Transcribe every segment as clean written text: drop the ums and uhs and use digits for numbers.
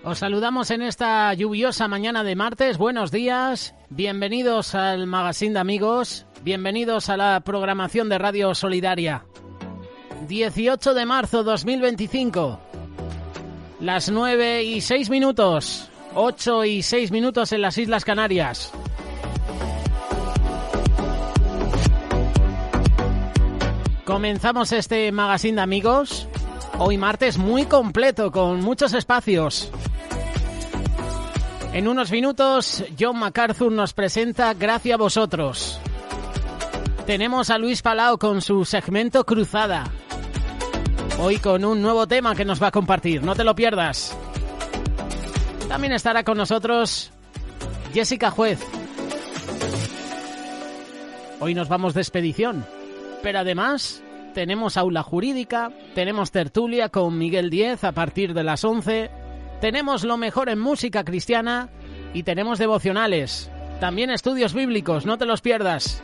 Os saludamos en esta lluviosa mañana de martes. Buenos días, bienvenidos al Magazine de Amigos, bienvenidos a la programación de Radio Solidaria. 18 de marzo 2025, las 9:06, 8:06 en las Islas Canarias. Comenzamos este Magazine de Amigos, hoy martes muy completo, con muchos espacios. En unos minutos, John MacArthur nos presenta Gracia a vosotros. Tenemos a Luis Palau con su segmento Cruzada. Hoy con un nuevo tema que nos va a compartir, no te lo pierdas. También estará con nosotros Jessica Juez. Hoy nos vamos de expedición, pero además tenemos aula jurídica, tenemos tertulia con Miguel Díez a partir de las 11. Tenemos lo mejor en música cristiana y tenemos devocionales. También estudios bíblicos, no te los pierdas.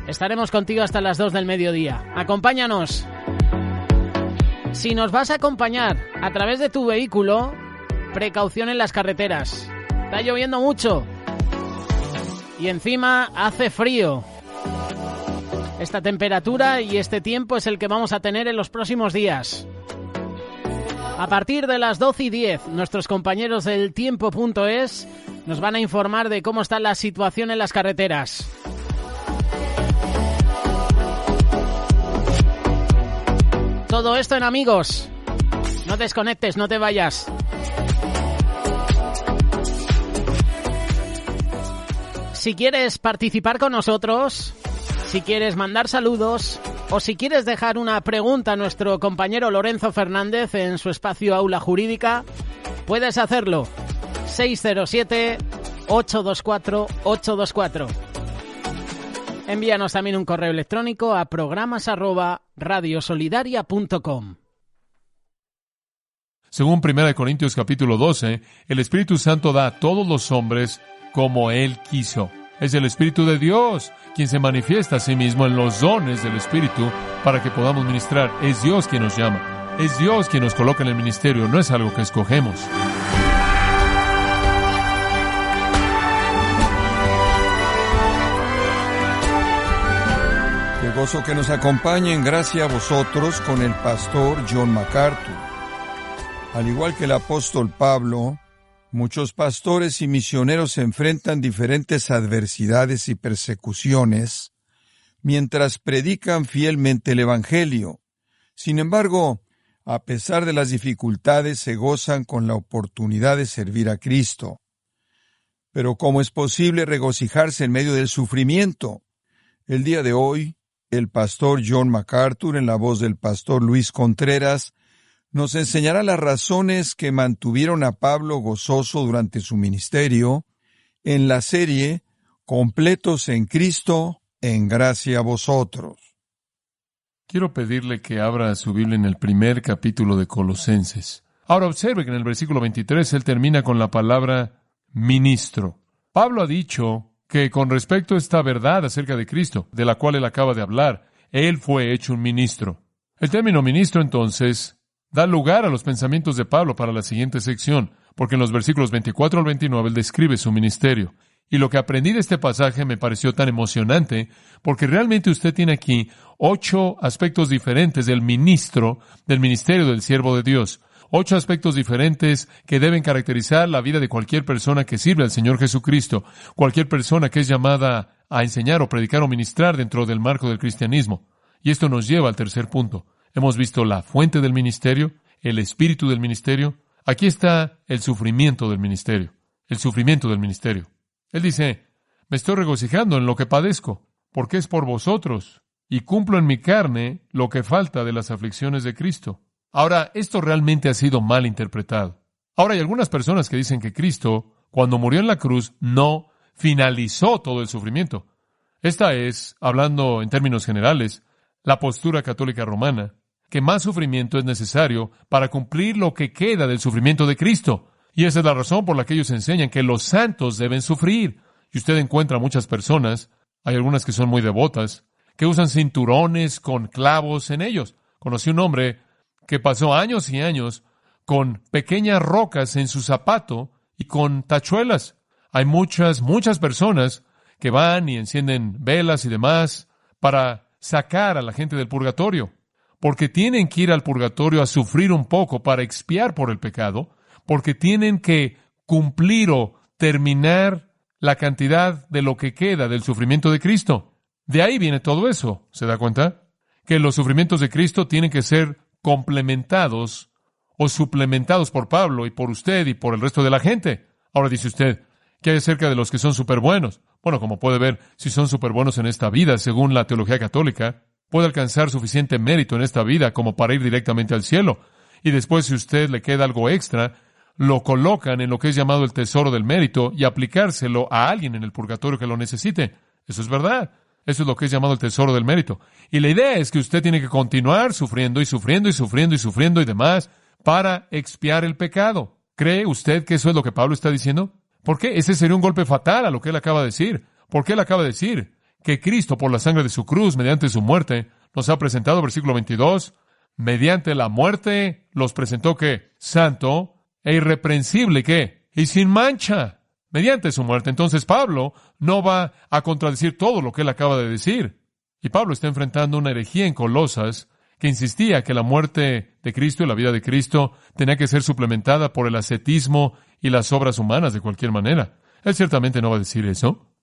Estaremos contigo hasta las 2 del mediodía. Acompáñanos. Si nos vas a acompañar a través de tu vehículo, precaución en las carreteras. Está lloviendo mucho y encima hace frío. Esta temperatura y este tiempo es el que vamos a tener en los próximos días. A partir de las 12:10, nuestros compañeros del tiempo.es nos van a informar de cómo está la situación en las carreteras. Todo esto en Amigos. No desconectes, no te vayas. Si quieres participar con nosotros, si quieres mandar saludos o si quieres dejar una pregunta a nuestro compañero Lorenzo Fernández en su espacio Aula Jurídica, puedes hacerlo. 607-824-824. Envíanos también un correo electrónico a programas@radiosolidaria.com. Según 1 Corintios capítulo 12, el Espíritu Santo da a todos los hombres como Él quiso. Es el Espíritu de Dios quien se manifiesta a sí mismo en los dones del Espíritu para que podamos ministrar. Es Dios quien nos llama. Es Dios quien nos coloca en el ministerio, no es algo que escogemos. Qué gozo que nos acompañe en Gracia a vosotros con el pastor John MacArthur. Al igual que el apóstol Pablo, muchos pastores y misioneros enfrentan diferentes adversidades y persecuciones mientras predican fielmente el Evangelio. Sin embargo, a pesar de las dificultades, se gozan con la oportunidad de servir a Cristo. Pero ¿cómo es posible regocijarse en medio del sufrimiento? El día de hoy, el pastor John MacArthur, en la voz del pastor Luis Contreras, nos enseñará las razones que mantuvieron a Pablo gozoso durante su ministerio en la serie Completos en Cristo, en gracia a vosotros. Quiero pedirle que abra su Biblia en el primer capítulo de Colosenses. Ahora observe que en el versículo 23 él termina con la palabra ministro. Pablo ha dicho que con respecto a esta verdad acerca de Cristo, de la cual él acaba de hablar, él fue hecho un ministro. El término ministro, entonces, da lugar a los pensamientos de Pablo para la siguiente sección, porque en los versículos 24 al 29 él describe su ministerio. Y lo que aprendí de este pasaje me pareció tan emocionante, porque realmente usted tiene aquí 8 aspectos diferentes del ministro, del ministerio del siervo de Dios. 8 aspectos diferentes que deben caracterizar la vida de cualquier persona que sirve al Señor Jesucristo, cualquier persona que es llamada a enseñar o predicar o ministrar dentro del marco del cristianismo. Y esto nos lleva al tercer punto. Hemos visto la fuente del ministerio, el espíritu del ministerio. Aquí está el sufrimiento del ministerio. El sufrimiento del ministerio. Él dice, me estoy regocijando en lo que padezco, porque es por vosotros, y cumplo en mi carne lo que falta de las aflicciones de Cristo. Ahora, esto realmente ha sido mal interpretado. Ahora, hay algunas personas que dicen que Cristo, cuando murió en la cruz, no finalizó todo el sufrimiento. Esta es, hablando en términos generales, la postura católica romana, que más sufrimiento es necesario para cumplir lo que queda del sufrimiento de Cristo. Y esa es la razón por la que ellos enseñan que los santos deben sufrir. Y usted encuentra muchas personas, hay algunas que son muy devotas, que usan cinturones con clavos en ellos. Conocí un hombre que pasó años y años con pequeñas rocas en su zapato y con tachuelas. Hay muchas personas que van y encienden velas y demás para sacar a la gente del purgatorio, porque tienen que ir al purgatorio a sufrir un poco para expiar por el pecado, porque tienen que cumplir o terminar la cantidad de lo que queda del sufrimiento de Cristo. De ahí viene todo eso, ¿se da cuenta? Que los sufrimientos de Cristo tienen que ser complementados o suplementados por Pablo y por usted y por el resto de la gente. Ahora dice usted, ¿qué hay acerca de los que son súper buenos? Bueno, como puede ver, si son súper buenos en esta vida, según la teología católica, puede alcanzar suficiente mérito en esta vida como para ir directamente al cielo. Y después, si a usted le queda algo extra, lo colocan en lo que es llamado el tesoro del mérito y aplicárselo a alguien en el purgatorio que lo necesite. Eso es verdad. Eso es lo que es llamado el tesoro del mérito. Y la idea es que usted tiene que continuar sufriendo y sufriendo y sufriendo y sufriendo y demás para expiar el pecado. ¿Cree usted que eso es lo que Pablo está diciendo? ¿Por qué? Ese sería un golpe fatal a lo que él acaba de decir. ¿Por qué él acaba de decir que Cristo, por la sangre de su cruz, mediante su muerte, nos ha presentado, versículo 22, mediante la muerte, los presentó que santo e irreprensible, ¿qué? Y sin mancha, mediante su muerte. Entonces Pablo no va a contradecir todo lo que él acaba de decir. Y Pablo está enfrentando una herejía en Colosas que insistía que la muerte de Cristo y la vida de Cristo tenía que ser suplementada por el ascetismo y las obras humanas de cualquier manera. Él ciertamente no va a decir eso.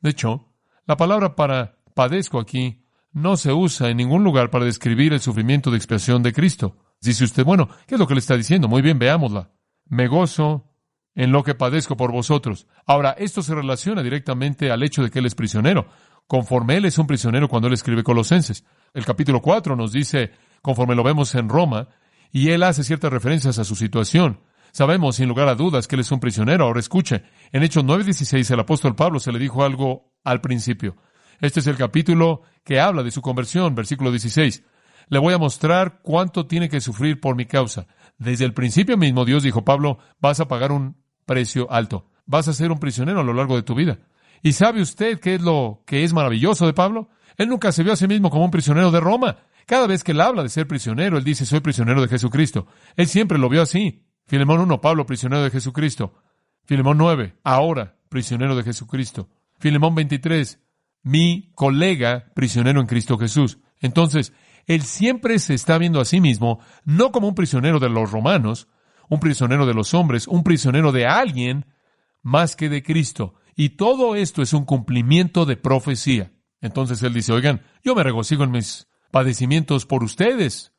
De hecho, la palabra para padezco aquí no se usa en ningún lugar para describir el sufrimiento de expiación de Cristo. Dice usted, bueno, ¿qué es lo que le está diciendo? Muy bien, veámosla. Me gozo en lo que padezco por vosotros. Ahora, esto se relaciona directamente al hecho de que él es prisionero, conforme él es un prisionero cuando él escribe Colosenses. El capítulo 4 nos dice, conforme lo vemos en Roma, y él hace ciertas referencias a su situación. Sabemos, sin lugar a dudas, que él es un prisionero. Ahora escuche, en Hechos 9:16, el apóstol Pablo se le dijo algo al principio. Este es el capítulo que habla de su conversión, versículo 16. Le voy a mostrar cuánto tiene que sufrir por mi causa. Desde el principio mismo, Dios dijo, Pablo, vas a pagar un precio alto. Vas a ser un prisionero a lo largo de tu vida. ¿Y sabe usted qué es lo que es maravilloso de Pablo? Él nunca se vio a sí mismo como un prisionero de Roma. Cada vez que él habla de ser prisionero, él dice, soy prisionero de Jesucristo. Él siempre lo vio así. Filemón 1, Pablo, prisionero de Jesucristo. Filemón 9, ahora, prisionero de Jesucristo. Filemón 23, mi colega, prisionero en Cristo Jesús. Entonces, él siempre se está viendo a sí mismo, no como un prisionero de los romanos, un prisionero de los hombres, un prisionero de alguien, más que de Cristo. Y todo esto es un cumplimiento de profecía. Entonces él dice, oigan, yo me regocijo en mis padecimientos por ustedes.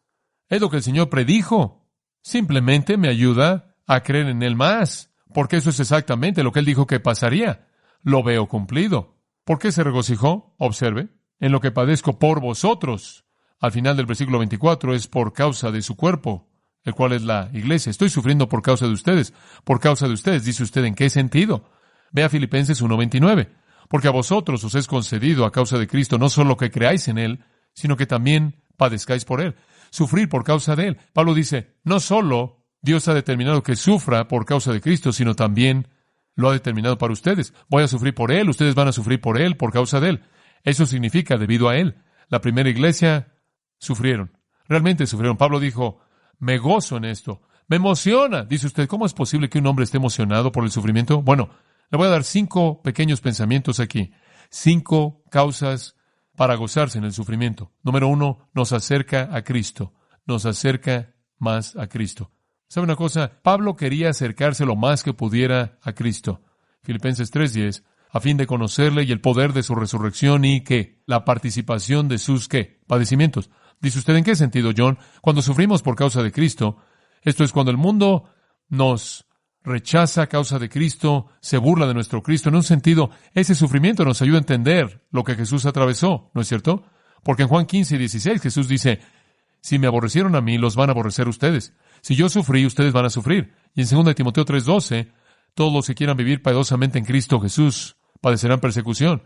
Es lo que el Señor predijo. Simplemente me ayuda a creer en Él más, porque eso es exactamente lo que Él dijo que pasaría. Lo veo cumplido. ¿Por qué se regocijó? Observe, en lo que padezco por vosotros. Al final del versículo 24 es por causa de su cuerpo, el cual es la iglesia. Estoy sufriendo por causa de ustedes. Por causa de ustedes, dice usted, ¿en qué sentido? Vea Filipenses 1:29. Porque a vosotros os es concedido a causa de Cristo no solo que creáis en Él, sino que también padezcáis por Él. Sufrir por causa de Él. Pablo dice, no solo Dios ha determinado que sufra por causa de Cristo, sino también lo ha determinado para ustedes. Voy a sufrir por Él, ustedes van a sufrir por Él, por causa de Él. Eso significa debido a Él. La primera iglesia sufrieron. Realmente sufrieron. Pablo dijo, me gozo en esto. Me emociona. Dice usted, ¿cómo es posible que un hombre esté emocionado por el sufrimiento? Bueno, le voy a dar 5 pequeños pensamientos aquí. 5 causas para gozarse en el sufrimiento. Número 1, nos acerca a Cristo. Nos acerca más a Cristo. ¿Sabe una cosa? Pablo quería acercarse lo más que pudiera a Cristo. Filipenses 3:10, a fin de conocerle y el poder de su resurrección y ¿qué? La participación de sus ¿qué? Padecimientos. Dice usted, ¿en qué sentido, John? Cuando sufrimos por causa de Cristo, esto es cuando el mundo nos rechaza a causa de Cristo, se burla de nuestro Cristo. En un sentido, ese sufrimiento nos ayuda a entender lo que Jesús atravesó, ¿no es cierto? Porque en Juan 15:16 Jesús dice, si me aborrecieron a mí, los van a aborrecer ustedes. Si yo sufrí, ustedes van a sufrir. Y en 2 Timoteo 3:12, todos los que quieran vivir piadosamente en Cristo Jesús padecerán persecución.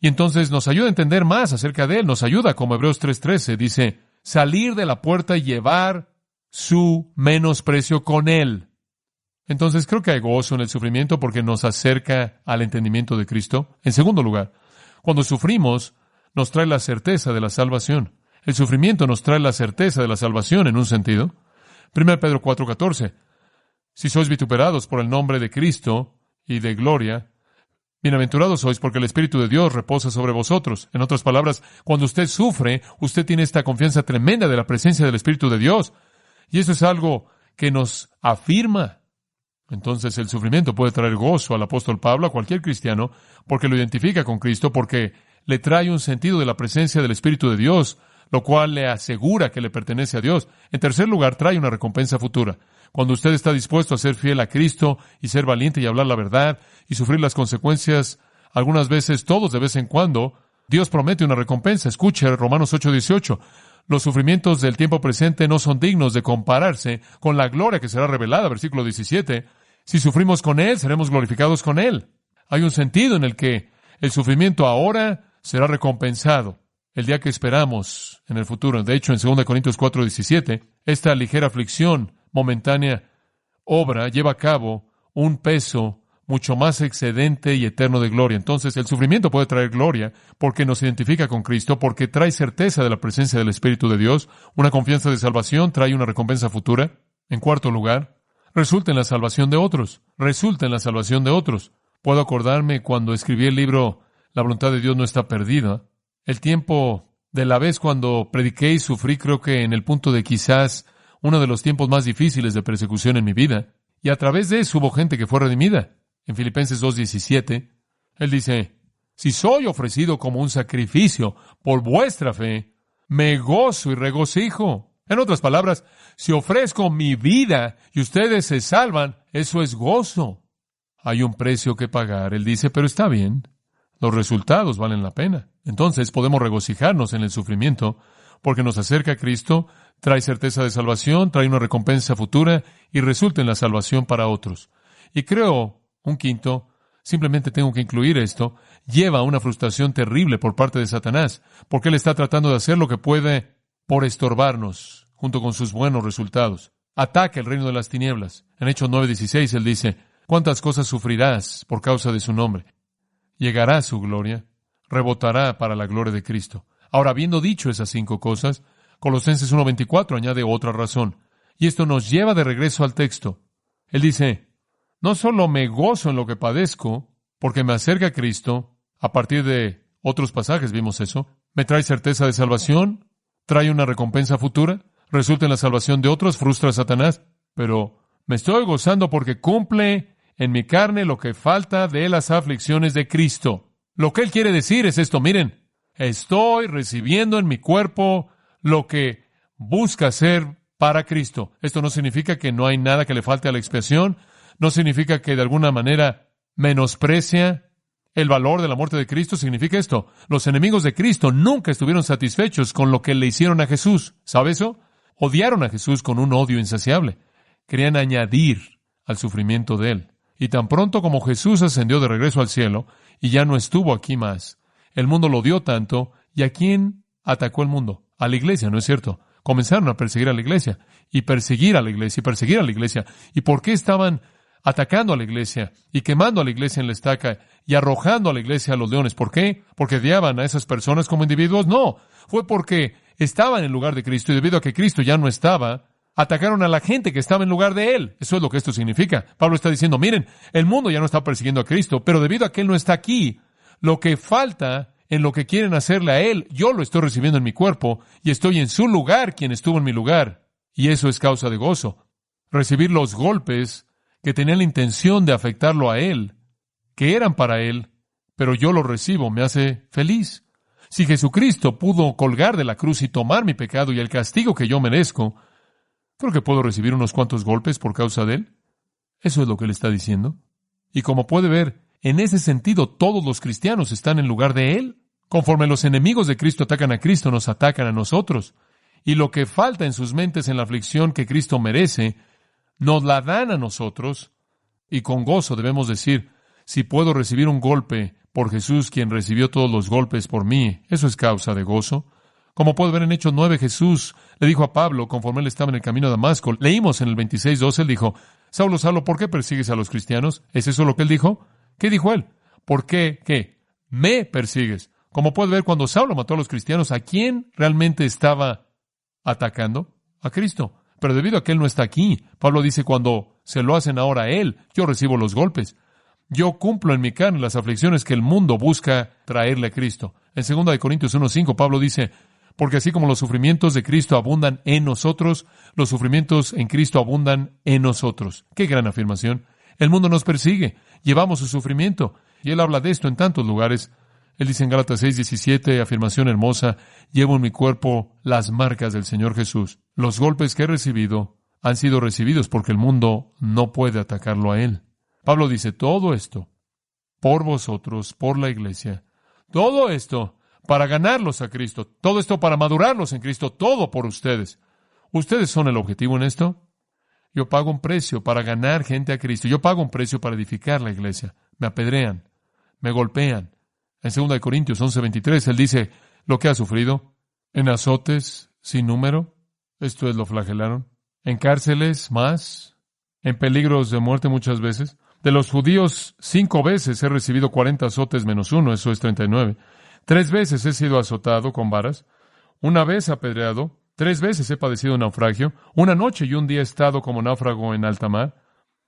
Y entonces nos ayuda a entender más acerca de Él. Nos ayuda, como Hebreos 3:13 dice, salir de la puerta y llevar su menosprecio con Él. Entonces creo que hay gozo en el sufrimiento porque nos acerca al entendimiento de Cristo. En segundo lugar, cuando sufrimos, nos trae la certeza de la salvación. El sufrimiento nos trae la certeza de la salvación en un sentido. 1 Pedro 4:14. Si sois vituperados por el nombre de Cristo y de gloria, bienaventurados sois porque el Espíritu de Dios reposa sobre vosotros. En otras palabras, cuando usted sufre, usted tiene esta confianza tremenda de la presencia del Espíritu de Dios. Y eso es algo que nos afirma. Entonces el sufrimiento puede traer gozo al apóstol Pablo, a cualquier cristiano, porque lo identifica con Cristo, porque le trae un sentido de la presencia del Espíritu de Dios, lo cual le asegura que le pertenece a Dios. En tercer lugar, trae una recompensa futura. Cuando usted está dispuesto a ser fiel a Cristo y ser valiente y hablar la verdad y sufrir las consecuencias, algunas veces, todos de vez en cuando, Dios promete una recompensa. Escuche Romanos 8:18. Los sufrimientos del tiempo presente no son dignos de compararse con la gloria que será revelada. Versículo 17. Si sufrimos con Él, seremos glorificados con Él. Hay un sentido en el que el sufrimiento ahora será recompensado el día que esperamos en el futuro. De hecho, en 2 Corintios 4:17, esta ligera aflicción momentánea obra lleva a cabo un peso mucho más excedente y eterno de gloria. Entonces, el sufrimiento puede traer gloria porque nos identifica con Cristo, porque trae certeza de la presencia del Espíritu de Dios, una confianza de salvación, trae una recompensa futura. En cuarto lugar, resulta en la salvación de otros. Resulta en la salvación de otros. Puedo acordarme cuando escribí el libro La voluntad de Dios no está perdida. El tiempo de la vez cuando prediqué y sufrí, creo que en el punto de quizás uno de los tiempos más difíciles de persecución en mi vida. Y a través de eso hubo gente que fue redimida. En Filipenses 2:17, él dice, si soy ofrecido como un sacrificio por vuestra fe, me gozo y regocijo. En otras palabras, si ofrezco mi vida y ustedes se salvan, eso es gozo. Hay un precio que pagar. Él dice, pero está bien. Los resultados valen la pena. Entonces podemos regocijarnos en el sufrimiento porque nos acerca a Cristo, trae certeza de salvación, trae una recompensa futura y resulta en la salvación para otros. Y creo, un quinto, simplemente tengo que incluir esto, lleva a una frustración terrible por parte de Satanás, porque él está tratando de hacer lo que puede por estorbarnos, junto con sus buenos resultados. Ataca el reino de las tinieblas. En Hechos 9:16 él dice, ¿cuántas cosas sufrirás por causa de su nombre? Llegará su gloria, rebotará para la gloria de Cristo. Ahora, habiendo dicho esas 5 cosas, Colosenses 1:24 añade otra razón, y esto nos lleva de regreso al texto. Él dice, no solo me gozo en lo que padezco, porque me acerca a Cristo, a partir de otros pasajes vimos eso, me trae certeza de salvación, trae una recompensa futura, resulta en la salvación de otros, frustra a Satanás, pero me estoy gozando porque cumple en mi carne lo que falta de las aflicciones de Cristo. Lo que él quiere decir es esto, miren, estoy recibiendo en mi cuerpo lo que busca hacer para Cristo. Esto no significa que no hay nada que le falte a la expiación, no significa que de alguna manera menosprecia el valor de la muerte de Cristo. Significa esto, los enemigos de Cristo nunca estuvieron satisfechos con lo que le hicieron a Jesús. ¿Sabe eso? Odiaron a Jesús con un odio insaciable. Querían añadir al sufrimiento de Él. Y tan pronto como Jesús ascendió de regreso al cielo y ya no estuvo aquí más, el mundo lo odió tanto. ¿Y a quién atacó el mundo? A la iglesia, ¿no es cierto? Comenzaron a perseguir a la iglesia y perseguir a la iglesia y perseguir a la iglesia. ¿Y por qué estaban atacando a la iglesia y quemando a la iglesia en la estaca y arrojando a la iglesia a los leones? ¿Por qué? ¿Porque odiaban a esas personas como individuos? No, fue porque estaban en lugar de Cristo y debido a que Cristo ya no estaba, atacaron a la gente que estaba en lugar de Él. Eso es lo que esto significa. Pablo está diciendo, miren, el mundo ya no está persiguiendo a Cristo, pero debido a que Él no está aquí, lo que falta en lo que quieren hacerle a Él, yo lo estoy recibiendo en mi cuerpo y estoy en su lugar quien estuvo en mi lugar. Y eso es causa de gozo. Recibir los golpes que tenían la intención de afectarlo a Él, que eran para Él, pero yo los recibo, me hace feliz. Si Jesucristo pudo colgar de la cruz y tomar mi pecado y el castigo que yo merezco, creo que puedo recibir unos cuantos golpes por causa de Él. Eso es lo que Él está diciendo. Y como puede ver, en ese sentido todos los cristianos están en lugar de Él. Conforme los enemigos de Cristo atacan a Cristo, nos atacan a nosotros. Y lo que falta en sus mentes en la aflicción que Cristo merece, nos la dan a nosotros. Y con gozo debemos decir, si puedo recibir un golpe por Jesús, quien recibió todos los golpes por mí. Eso es causa de gozo. Como puede ver en Hechos 9, Jesús le dijo a Pablo, conforme él estaba en el camino a Damasco, leímos en el 26:12, él dijo, Saulo, Saulo, ¿por qué persigues a los cristianos? ¿Es eso lo que él dijo? ¿Qué dijo él? ¿Por qué? ¿Qué? Me persigues. Como puede ver, cuando Saulo mató a los cristianos, ¿a quién realmente estaba atacando? A Cristo. Pero debido a que él no está aquí, Pablo dice, cuando se lo hacen ahora a él, yo recibo los golpes. Yo cumplo en mi carne las aflicciones que el mundo busca traerle a Cristo. En 2 Corintios 1:5, Pablo dice, porque así como los sufrimientos de Cristo abundan en nosotros, los sufrimientos en Cristo abundan en nosotros. ¡Qué gran afirmación! El mundo nos persigue, llevamos su sufrimiento. Y él habla de esto en tantos lugares. Él dice en Gálatas 6:17, afirmación hermosa, llevo en mi cuerpo las marcas del Señor Jesús. Los golpes que he recibido han sido recibidos porque el mundo no puede atacarlo a él. Pablo dice, todo esto por vosotros, por la iglesia, todo esto para ganarlos a Cristo, todo esto para madurarlos en Cristo, todo por ustedes. ¿Ustedes son el objetivo en esto? Yo pago un precio para ganar gente a Cristo. Yo pago un precio para edificar la iglesia. Me apedrean, me golpean. En 2 Corintios 11:23, él dice lo que ha sufrido. En azotes sin número, esto es, lo flagelaron. En cárceles más, en peligros de muerte muchas veces. De los judíos, 5 veces he recibido 40 azotes menos 1, eso es 39. 3 veces he sido azotado con varas, 1 vez apedreado, 3 veces he padecido naufragio, 1 noche y 1 día he estado como náufrago en alta mar,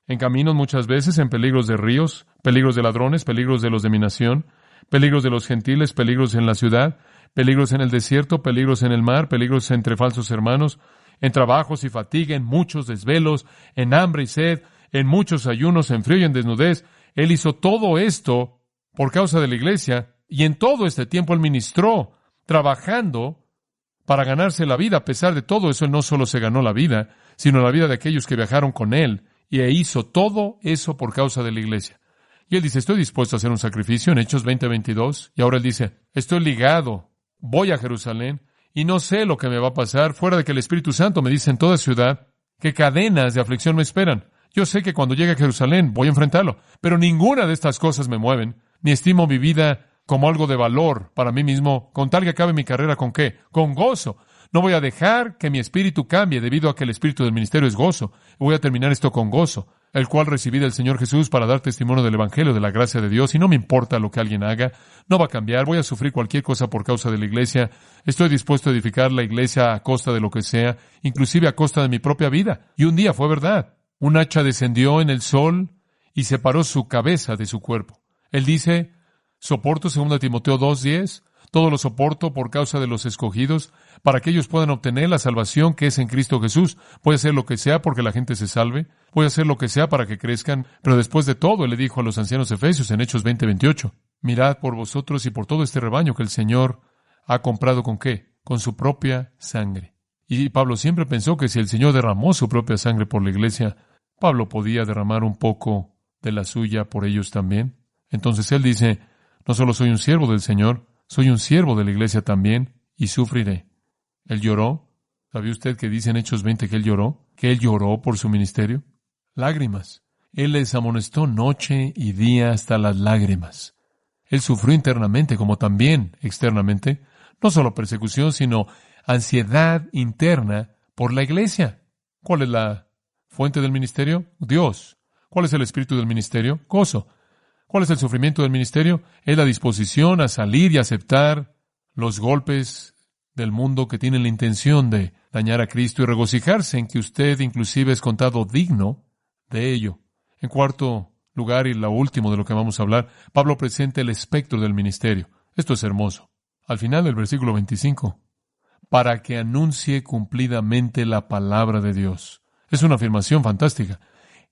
en caminos muchas veces, en peligros de ríos, peligros de ladrones, peligros de los de mi nación, peligros de los gentiles, peligros en la ciudad, peligros en el desierto, peligros en el mar, peligros entre falsos hermanos, en trabajos y fatiga, en muchos desvelos, en hambre y sed, en muchos ayunos, en frío y en desnudez. Él hizo todo esto por causa de la iglesia. Y en todo este tiempo él ministró, trabajando para ganarse la vida. A pesar de todo eso, él no solo se ganó la vida, sino la vida de aquellos que viajaron con él. Y hizo todo eso por causa de la iglesia. Y él dice, estoy dispuesto a hacer un sacrificio en Hechos 20:22. Y ahora él dice, estoy ligado, voy a Jerusalén y no sé lo que me va a pasar, fuera de que el Espíritu Santo me dice en toda ciudad que cadenas de aflicción me esperan. Yo sé que cuando llegue a Jerusalén voy a enfrentarlo, pero ninguna de estas cosas me mueven, ni estimo mi vida como algo de valor para mí mismo, con tal que acabe mi carrera, ¿con qué? Con gozo. No voy a dejar que mi espíritu cambie debido a que el espíritu del ministerio es gozo. Voy a terminar esto con gozo, el cual recibí del Señor Jesús para dar testimonio del Evangelio, de la gracia de Dios, y no me importa lo que alguien haga, no va a cambiar, voy a sufrir cualquier cosa por causa de la iglesia, estoy dispuesto a edificar la iglesia a costa de lo que sea, inclusive a costa de mi propia vida. Y un día fue verdad. Un hacha descendió en el sol y separó su cabeza de su cuerpo. Él dice, soporto, 2 Timoteo 2:10, todo lo soporto por causa de los escogidos, para que ellos puedan obtener la salvación que es en Cristo Jesús. Voy a hacer lo que sea porque la gente se salve, voy a hacer lo que sea para que crezcan, pero después de todo, él le dijo a los ancianos efesios en Hechos 20:28, mirad por vosotros y por todo este rebaño que el Señor ha comprado ¿con qué? Con su propia sangre. Y Pablo siempre pensó que si el Señor derramó su propia sangre por la iglesia, Pablo podía derramar un poco de la suya por ellos también. Entonces él dice, no solo soy un siervo del Señor, soy un siervo de la iglesia también, y sufriré. Él lloró. ¿Sabía usted que dice en Hechos 20 que él lloró? ¿Que él lloró por su ministerio? Lágrimas. Él les amonestó noche y día hasta las lágrimas. Él sufrió internamente como también externamente, no solo persecución, sino ansiedad interna por la iglesia. ¿Cuál es la fuente del ministerio? Dios. ¿Cuál es el espíritu del ministerio? Gozo. ¿Cuál es el sufrimiento del ministerio? Es la disposición a salir y aceptar los golpes del mundo que tienen la intención de dañar a Cristo y regocijarse en que usted inclusive es contado digno de ello. En cuarto lugar, y lo último de lo que vamos a hablar, Pablo presenta el espectro del ministerio. Esto es hermoso. Al final del versículo 25, para que anuncie cumplidamente la palabra de Dios. Es una afirmación fantástica.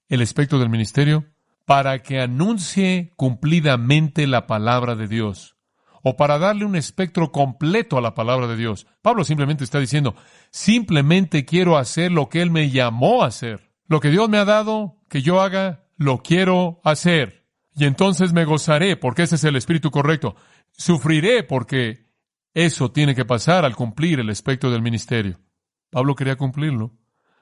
El espectro del ministerio, para que anuncie cumplidamente la palabra de Dios, o para darle un espectro completo a la palabra de Dios. Pablo simplemente está diciendo, simplemente quiero hacer lo que Él me llamó a hacer. Lo que Dios me ha dado que yo haga, lo quiero hacer. Y entonces me gozaré, porque ese es el espíritu correcto. Sufriré, porque eso tiene que pasar al cumplir el espectro del ministerio. Pablo quería cumplirlo.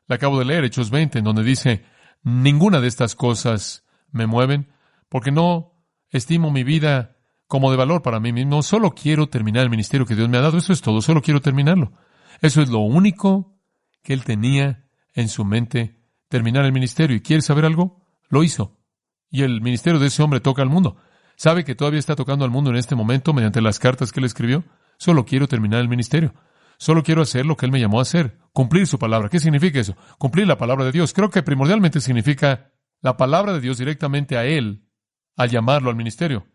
Le acabo de leer Hechos 20, en donde dice, ninguna de estas cosas me mueven, porque no estimo mi vida como de valor para mí mismo. Solo quiero terminar el ministerio que Dios me ha dado. Eso es todo. Solo quiero terminarlo. Eso es lo único que él tenía en su mente, terminar el ministerio. ¿Y quiere saber algo? Lo hizo. Y el ministerio de ese hombre toca al mundo. ¿Sabe que todavía está tocando al mundo en este momento mediante las cartas que él escribió? Solo quiero terminar el ministerio. Solo quiero hacer lo que él me llamó a hacer. Cumplir su palabra. ¿Qué significa eso? Cumplir la palabra de Dios. Creo que primordialmente significa la palabra de Dios directamente a él al llamarlo al ministerio.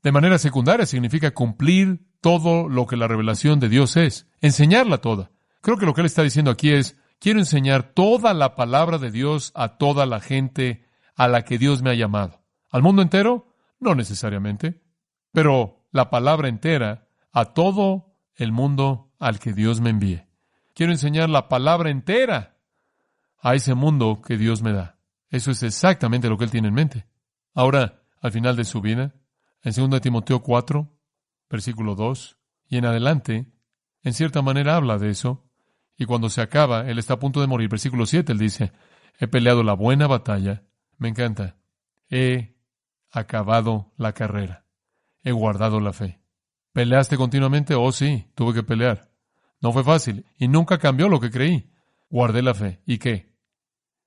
De manera secundaria significa cumplir todo lo que la revelación de Dios es. Enseñarla toda. Creo que lo que él está diciendo aquí es, quiero enseñar toda la palabra de Dios a toda la gente a la que Dios me ha llamado. ¿Al mundo entero? No necesariamente. Pero la palabra entera a todo el mundo al que Dios me envíe. Quiero enseñar la palabra entera a ese mundo que Dios me da. Eso es exactamente lo que él tiene en mente. Ahora, al final de su vida, en 2 Timoteo 4, versículo 2, y en adelante, en cierta manera habla de eso. Y cuando se acaba, él está a punto de morir. Versículo 7, él dice, he peleado la buena batalla. Me encanta. He acabado la carrera. He guardado la fe. ¿Peleaste continuamente? Oh, sí, tuve que pelear. No fue fácil y nunca cambió lo que creí. Guardé la fe. ¿Y qué?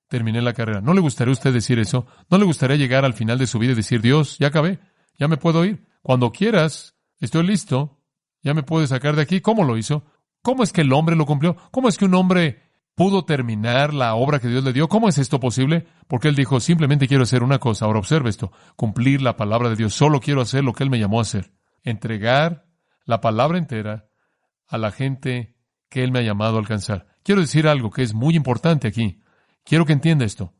Terminé la carrera. ¿No le gustaría a usted decir eso? ¿No le gustaría llegar al final de su vida y decir, Dios, ya acabé, ya me puedo ir? Cuando quieras, estoy listo, ya me puedes sacar de aquí. ¿Cómo lo hizo? ¿Cómo es que el hombre lo cumplió? ¿Cómo es que un hombre pudo terminar la obra que Dios le dio? ¿Cómo es esto posible? Porque él dijo, simplemente quiero hacer una cosa. Ahora observe esto, cumplir la palabra de Dios. Solo quiero hacer lo que él me llamó a hacer. Entregar la palabra entera a la gente que él me ha llamado a alcanzar. Quiero decir algo que es muy importante aquí. Quiero que entienda esto.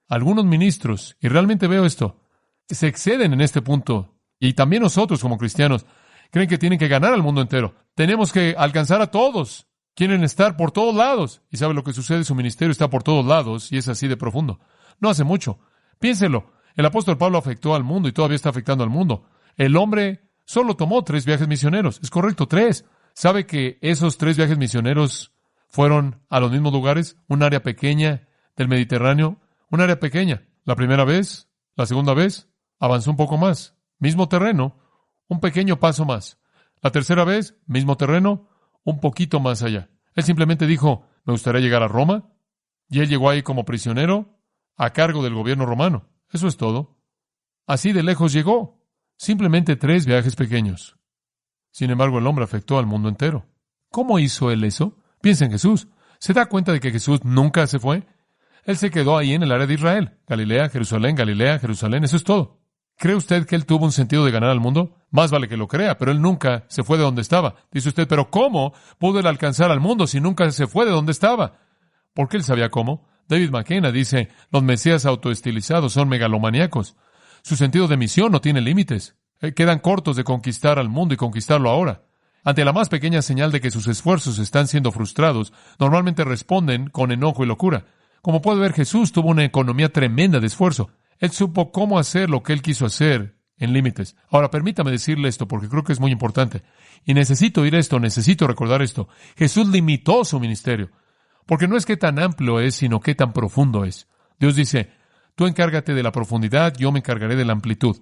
Algunos ministros, y realmente veo esto, se exceden en este punto. Y también nosotros como cristianos creen que tienen que ganar al mundo entero. Tenemos que alcanzar a todos. Quieren estar por todos lados. ¿Y sabe lo que sucede? Su ministerio está por todos lados y es así de profundo. No hace mucho. Piénselo. El apóstol Pablo afectó al mundo y todavía está afectando al mundo. El hombre solo tomó 3 viajes misioneros. Es correcto, 3. ¿Sabe que esos 3 viajes misioneros fueron a los mismos lugares? Un área pequeña del Mediterráneo. Un área pequeña. La primera vez, la segunda vez, avanzó un poco más. Mismo terreno, un pequeño paso más. La tercera vez, mismo terreno, un poquito más allá. Él simplemente dijo, me gustaría llegar a Roma, y él llegó ahí como prisionero a cargo del gobierno romano. Eso es todo. Así de lejos llegó. Simplemente 3 viajes pequeños. Sin embargo, el hombre afectó al mundo entero. ¿Cómo hizo él eso? Piensa en Jesús. ¿Se da cuenta de que Jesús nunca se fue? Él se quedó ahí en el área de Israel. Galilea, Jerusalén, eso es todo. ¿Cree usted que él tuvo un sentido de ganar al mundo? Más vale que lo crea, pero él nunca se fue de donde estaba. Dice usted, ¿pero cómo pudo él alcanzar al mundo si nunca se fue de donde estaba? Porque él sabía cómo. David McKenna dice, los mesías autoestilizados son megalomaníacos. Su sentido de misión no tiene límites. Quedan cortos de conquistar al mundo y conquistarlo ahora. Ante la más pequeña señal de que sus esfuerzos están siendo frustrados, normalmente responden con enojo y locura. Como puede ver, Jesús tuvo una economía tremenda de esfuerzo. Él supo cómo hacer lo que él quiso hacer en límites. Ahora, permítame decirle esto porque creo que es muy importante. Y necesito oír esto, necesito recordar esto. Jesús limitó su ministerio. Porque no es qué tan amplio es, sino qué tan profundo es. Dios dice, tú encárgate de la profundidad, yo me encargaré de la amplitud.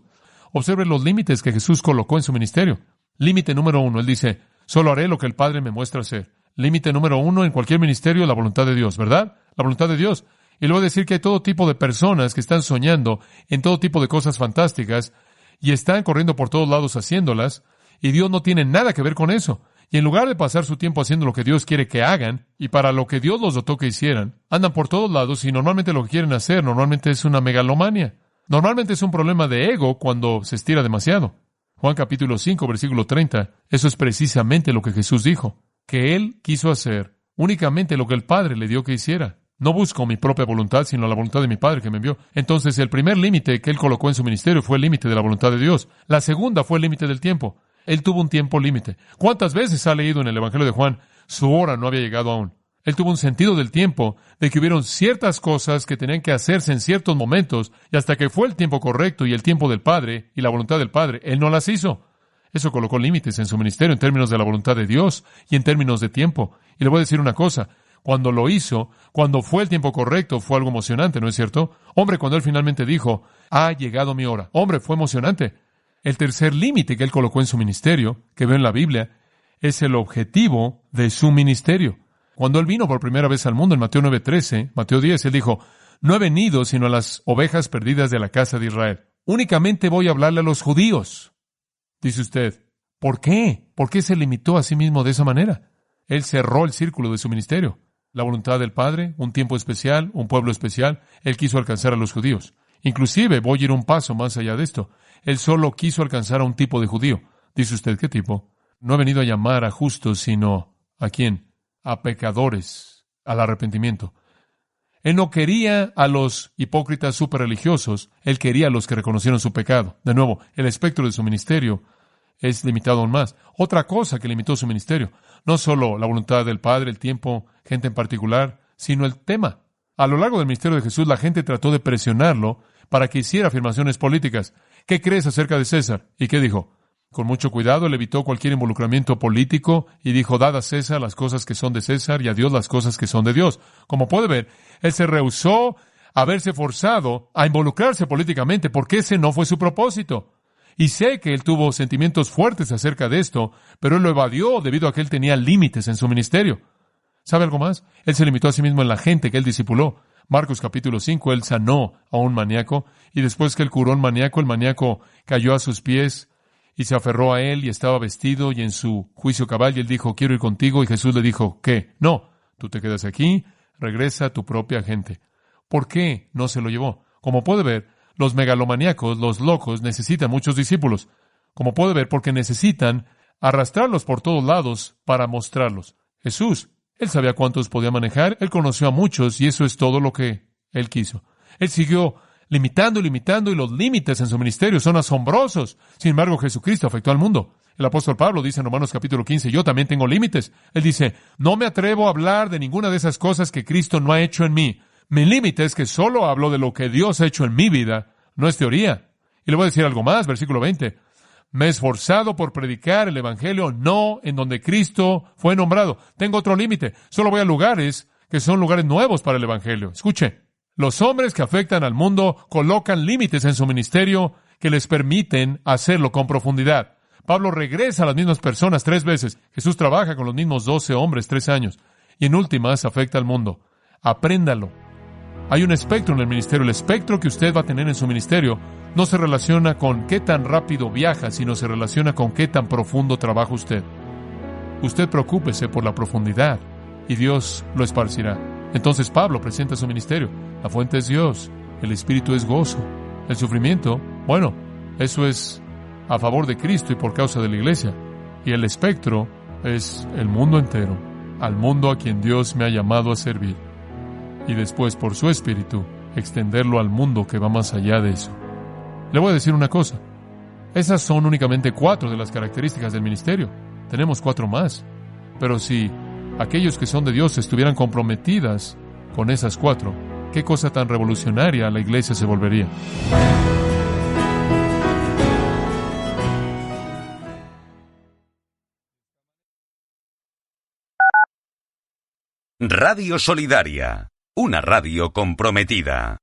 Observe los límites que Jesús colocó en su ministerio. Límite número 1, él dice, solo haré lo que el Padre me muestra hacer. Límite número 1 en cualquier ministerio, la voluntad de Dios, ¿verdad? La voluntad de Dios. Y le voy a decir que hay todo tipo de personas que están soñando en todo tipo de cosas fantásticas y están corriendo por todos lados haciéndolas, y Dios no tiene nada que ver con eso. Y en lugar de pasar su tiempo haciendo lo que Dios quiere que hagan y para lo que Dios los dotó que hicieran, andan por todos lados y normalmente lo que quieren hacer normalmente es una megalomania. Normalmente es un problema de ego cuando se estira demasiado. Juan capítulo 5, versículo 30. Eso es precisamente lo que Jesús dijo, que Él quiso hacer únicamente lo que el Padre le dio que hiciera. No busco mi propia voluntad, sino la voluntad de mi Padre que me envió. Entonces, el primer límite que Él colocó en su ministerio fue el límite de la voluntad de Dios. La segunda fue el límite del tiempo. Él tuvo un tiempo límite. ¿Cuántas veces ha leído en el Evangelio de Juan? Su hora no había llegado aún. Él tuvo un sentido del tiempo, de que hubieron ciertas cosas que tenían que hacerse en ciertos momentos, y hasta que fue el tiempo correcto y el tiempo del Padre y la voluntad del Padre, Él no las hizo. Eso colocó límites en su ministerio en términos de la voluntad de Dios y en términos de tiempo. Y le voy a decir una cosa. Cuando lo hizo, cuando fue el tiempo correcto, fue algo emocionante, ¿no es cierto? Hombre, cuando Él finalmente dijo, ha llegado mi hora. Hombre, fue emocionante. El tercer límite que él colocó en su ministerio, que veo en la Biblia, es el objetivo de su ministerio. Cuando él vino por primera vez al mundo en Mateo 9:13, Mateo 10, él dijo, no he venido sino a las ovejas perdidas de la casa de Israel. Únicamente voy a hablarle a los judíos. Dice usted, ¿por qué? ¿Por qué se limitó a sí mismo de esa manera? Él cerró el círculo de su ministerio. La voluntad del Padre, un tiempo especial, un pueblo especial, él quiso alcanzar a los judíos. Inclusive, voy a ir un paso más allá de esto. Él solo quiso alcanzar a un tipo de judío. Dice usted, ¿qué tipo? No he venido a llamar a justos, sino ¿a quién? A pecadores, al arrepentimiento. Él no quería a los hipócritas superreligiosos, él quería a los que reconocieron su pecado. De nuevo, el espectro de su ministerio es limitado aún más. Otra cosa que limitó su ministerio, no solo la voluntad del Padre, el tiempo, gente en particular, sino el tema. A lo largo del ministerio de Jesús, la gente trató de presionarlo para que hiciera afirmaciones políticas. ¿Qué crees acerca de César? ¿Y qué dijo? Con mucho cuidado, él evitó cualquier involucramiento político y dijo, dad a César las cosas que son de César y a Dios las cosas que son de Dios. Como puede ver, él se rehusó a verse forzado a involucrarse políticamente porque ese no fue su propósito. Y sé que él tuvo sentimientos fuertes acerca de esto, pero él lo evadió debido a que él tenía límites en su ministerio. ¿Sabe algo más? Él se limitó a sí mismo en la gente que él discipuló. Marcos capítulo 5, él sanó a un maníaco y después que él curó a un maníaco, el maníaco cayó a sus pies y se aferró a él y estaba vestido y en su juicio cabal y él dijo, quiero ir contigo. Y Jesús le dijo, ¿qué? No, tú te quedas aquí, regresa a tu propia gente. ¿Por qué no se lo llevó? Como puede ver, los megalomaníacos, los locos, necesitan muchos discípulos. Como puede ver, porque necesitan arrastrarlos por todos lados para mostrarlos. Jesús, él sabía cuántos podía manejar, él conoció a muchos y eso es todo lo que él quiso. Él siguió limitando y los límites en su ministerio son asombrosos. Sin embargo, Jesucristo afectó al mundo. El apóstol Pablo dice en Romanos capítulo 15, yo también tengo límites. Él dice, no me atrevo a hablar de ninguna de esas cosas que Cristo no ha hecho en mí. Mi límite es que solo hablo de lo que Dios ha hecho en mi vida, no es teoría. Y le voy a decir algo más, versículo 20. Me he esforzado por predicar el Evangelio no en donde Cristo fue nombrado. Tengo otro límite. Solo voy a lugares que son lugares nuevos para el Evangelio. Escuche. Los hombres que afectan al mundo colocan límites en su ministerio que les permiten hacerlo con profundidad. Pablo regresa a las mismas personas 3 veces. Jesús trabaja con los mismos 12 hombres 3 años. Y en últimas afecta al mundo. Apréndalo. Hay un espectro en el ministerio. El espectro que usted va a tener en su ministerio no se relaciona con qué tan rápido viaja, sino se relaciona con qué tan profundo trabaja usted. Usted preocúpese por la profundidad y Dios lo esparcirá. Entonces Pablo presenta su ministerio. La fuente es Dios. El Espíritu es gozo. El sufrimiento, bueno, eso es a favor de Cristo y por causa de la iglesia. Y el espectro es el mundo entero, al mundo a quien Dios me ha llamado a servir. Y después, por su Espíritu, extenderlo al mundo que va más allá de eso. Le voy a decir una cosa. Esas son únicamente 4 de las características del ministerio. Tenemos 4 más. Pero si aquellos que son de Dios estuvieran comprometidas con esas 4, ¿qué cosa tan revolucionaria la iglesia se volvería? Radio Solidaria, una radio comprometida.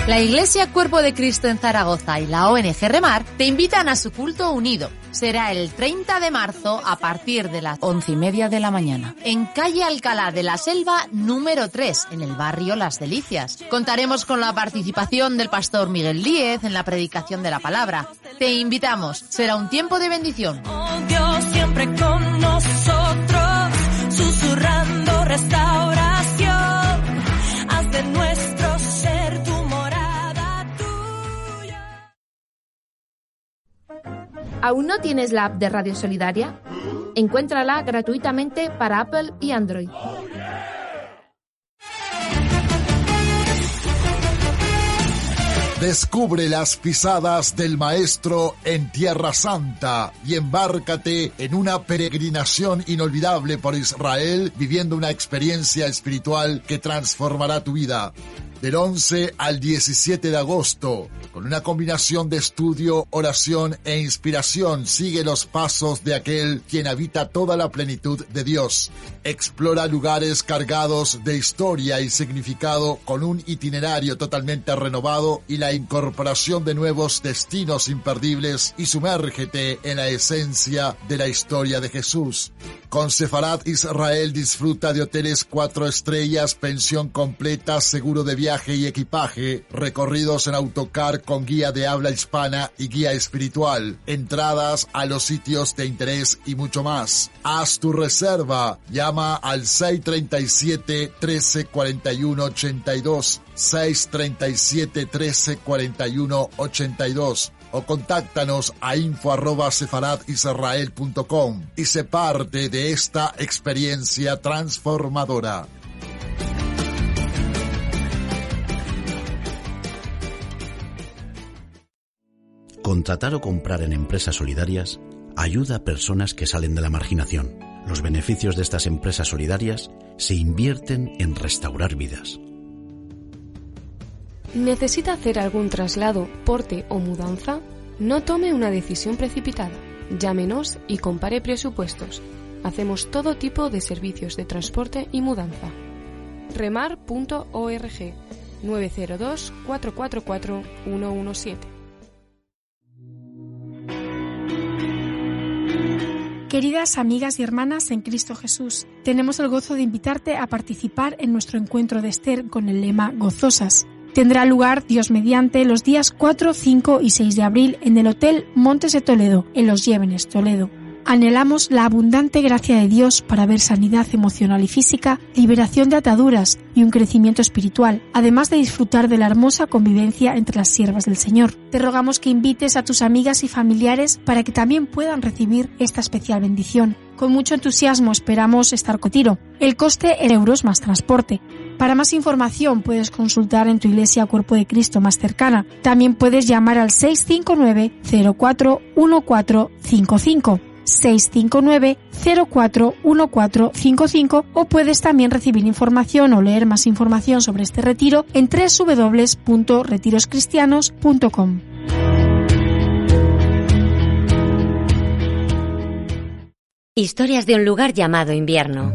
La Iglesia Cuerpo de Cristo en Zaragoza y la ONG Remar te invitan a su culto unido. Será el 30 de marzo a partir de las 11:30 de la mañana. En calle Alcalá de la Selva, número 3, en el barrio Las Delicias. Contaremos con la participación del pastor Miguel Díez en la predicación de la palabra. Te invitamos. Será un tiempo de bendición. Oh, Dios siempre con nosotros, susurrando restauración. Haz de nuestro ser tu morada tuya. ¿Aún no tienes la app de Radio Solidaria? Encuéntrala gratuitamente para Apple y Android. Descubre las pisadas del Maestro en Tierra Santa y embárcate en una peregrinación inolvidable por Israel, viviendo una experiencia espiritual que transformará tu vida. del 11 al 17 de agosto, con una combinación de estudio, oración e inspiración. Sigue los pasos de aquel quien habita toda la plenitud de Dios. Explora lugares cargados de historia y significado con un itinerario totalmente renovado y la incorporación de nuevos destinos imperdibles, y sumérgete en la esencia de la historia de Jesús. Con Sefarat Israel disfruta de hoteles 4 estrellas, pensión completa, seguro de viaje y equipaje, recorridos en autocar con guía de habla hispana y guía espiritual, entradas a los sitios de interés y mucho más. Haz tu reserva, llama al 637-1341-82, 637-1341-82. O contáctanos a info@sefaradisrael.com y sé parte de esta experiencia transformadora. Contratar o comprar en empresas solidarias ayuda a personas que salen de la marginación. Los beneficios de estas empresas solidarias se invierten en restaurar vidas. ¿Necesita hacer algún traslado, porte o mudanza? No tome una decisión precipitada. Llámenos y compare presupuestos. Hacemos todo tipo de servicios de transporte y mudanza. remar.org 902 444 117. Queridas amigas y hermanas en Cristo Jesús, tenemos el gozo de invitarte a participar en nuestro encuentro de Esther con el lema Gozosas. Tendrá lugar, Dios mediante, los días 4, 5 y 6 de abril en el Hotel Montes de Toledo, en Los Llévenes, Toledo. Anhelamos la abundante gracia de Dios para ver sanidad emocional y física, liberación de ataduras y un crecimiento espiritual, además de disfrutar de la hermosa convivencia entre las siervas del Señor. Te rogamos que invites a tus amigas y familiares para que también puedan recibir esta especial bendición. Con mucho entusiasmo esperamos estar contigo. El coste en euros más transporte. Para más información puedes consultar en tu iglesia Cuerpo de Cristo más cercana. También puedes llamar al 659-041455. 659-041455 o puedes también recibir información o leer más información sobre este retiro en www.retiroscristianos.com. Historias de un lugar llamado invierno.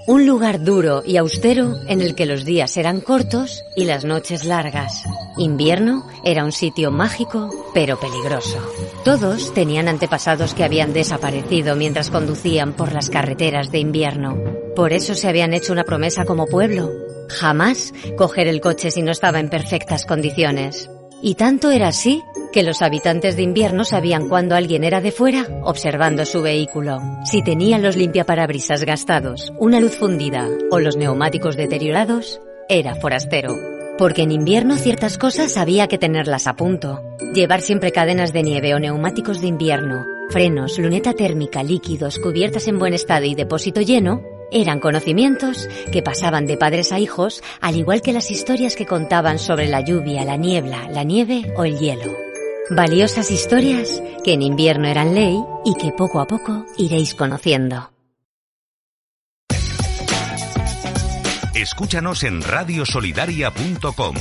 Un lugar duro y austero en el que los días eran cortos y las noches largas. Invierno era un sitio mágico, pero peligroso. Todos tenían antepasados que habían desaparecido mientras conducían por las carreteras de invierno. Por eso se habían hecho una promesa como pueblo: jamás coger el coche si no estaba en perfectas condiciones. Y tanto era así que los habitantes de invierno sabían cuando alguien era de fuera observando su vehículo. Si tenía los limpiaparabrisas gastados, una luz fundida o los neumáticos deteriorados, era forastero. Porque en invierno ciertas cosas había que tenerlas a punto. Llevar siempre cadenas de nieve o neumáticos de invierno, frenos, luneta térmica, líquidos, cubiertas en buen estado y depósito lleno, eran conocimientos que pasaban de padres a hijos, al igual que las historias que contaban sobre la lluvia, la niebla, la nieve o el hielo. Valiosas historias que en invierno eran ley y que poco a poco iréis conociendo. Escúchanos en radiosolidaria.com.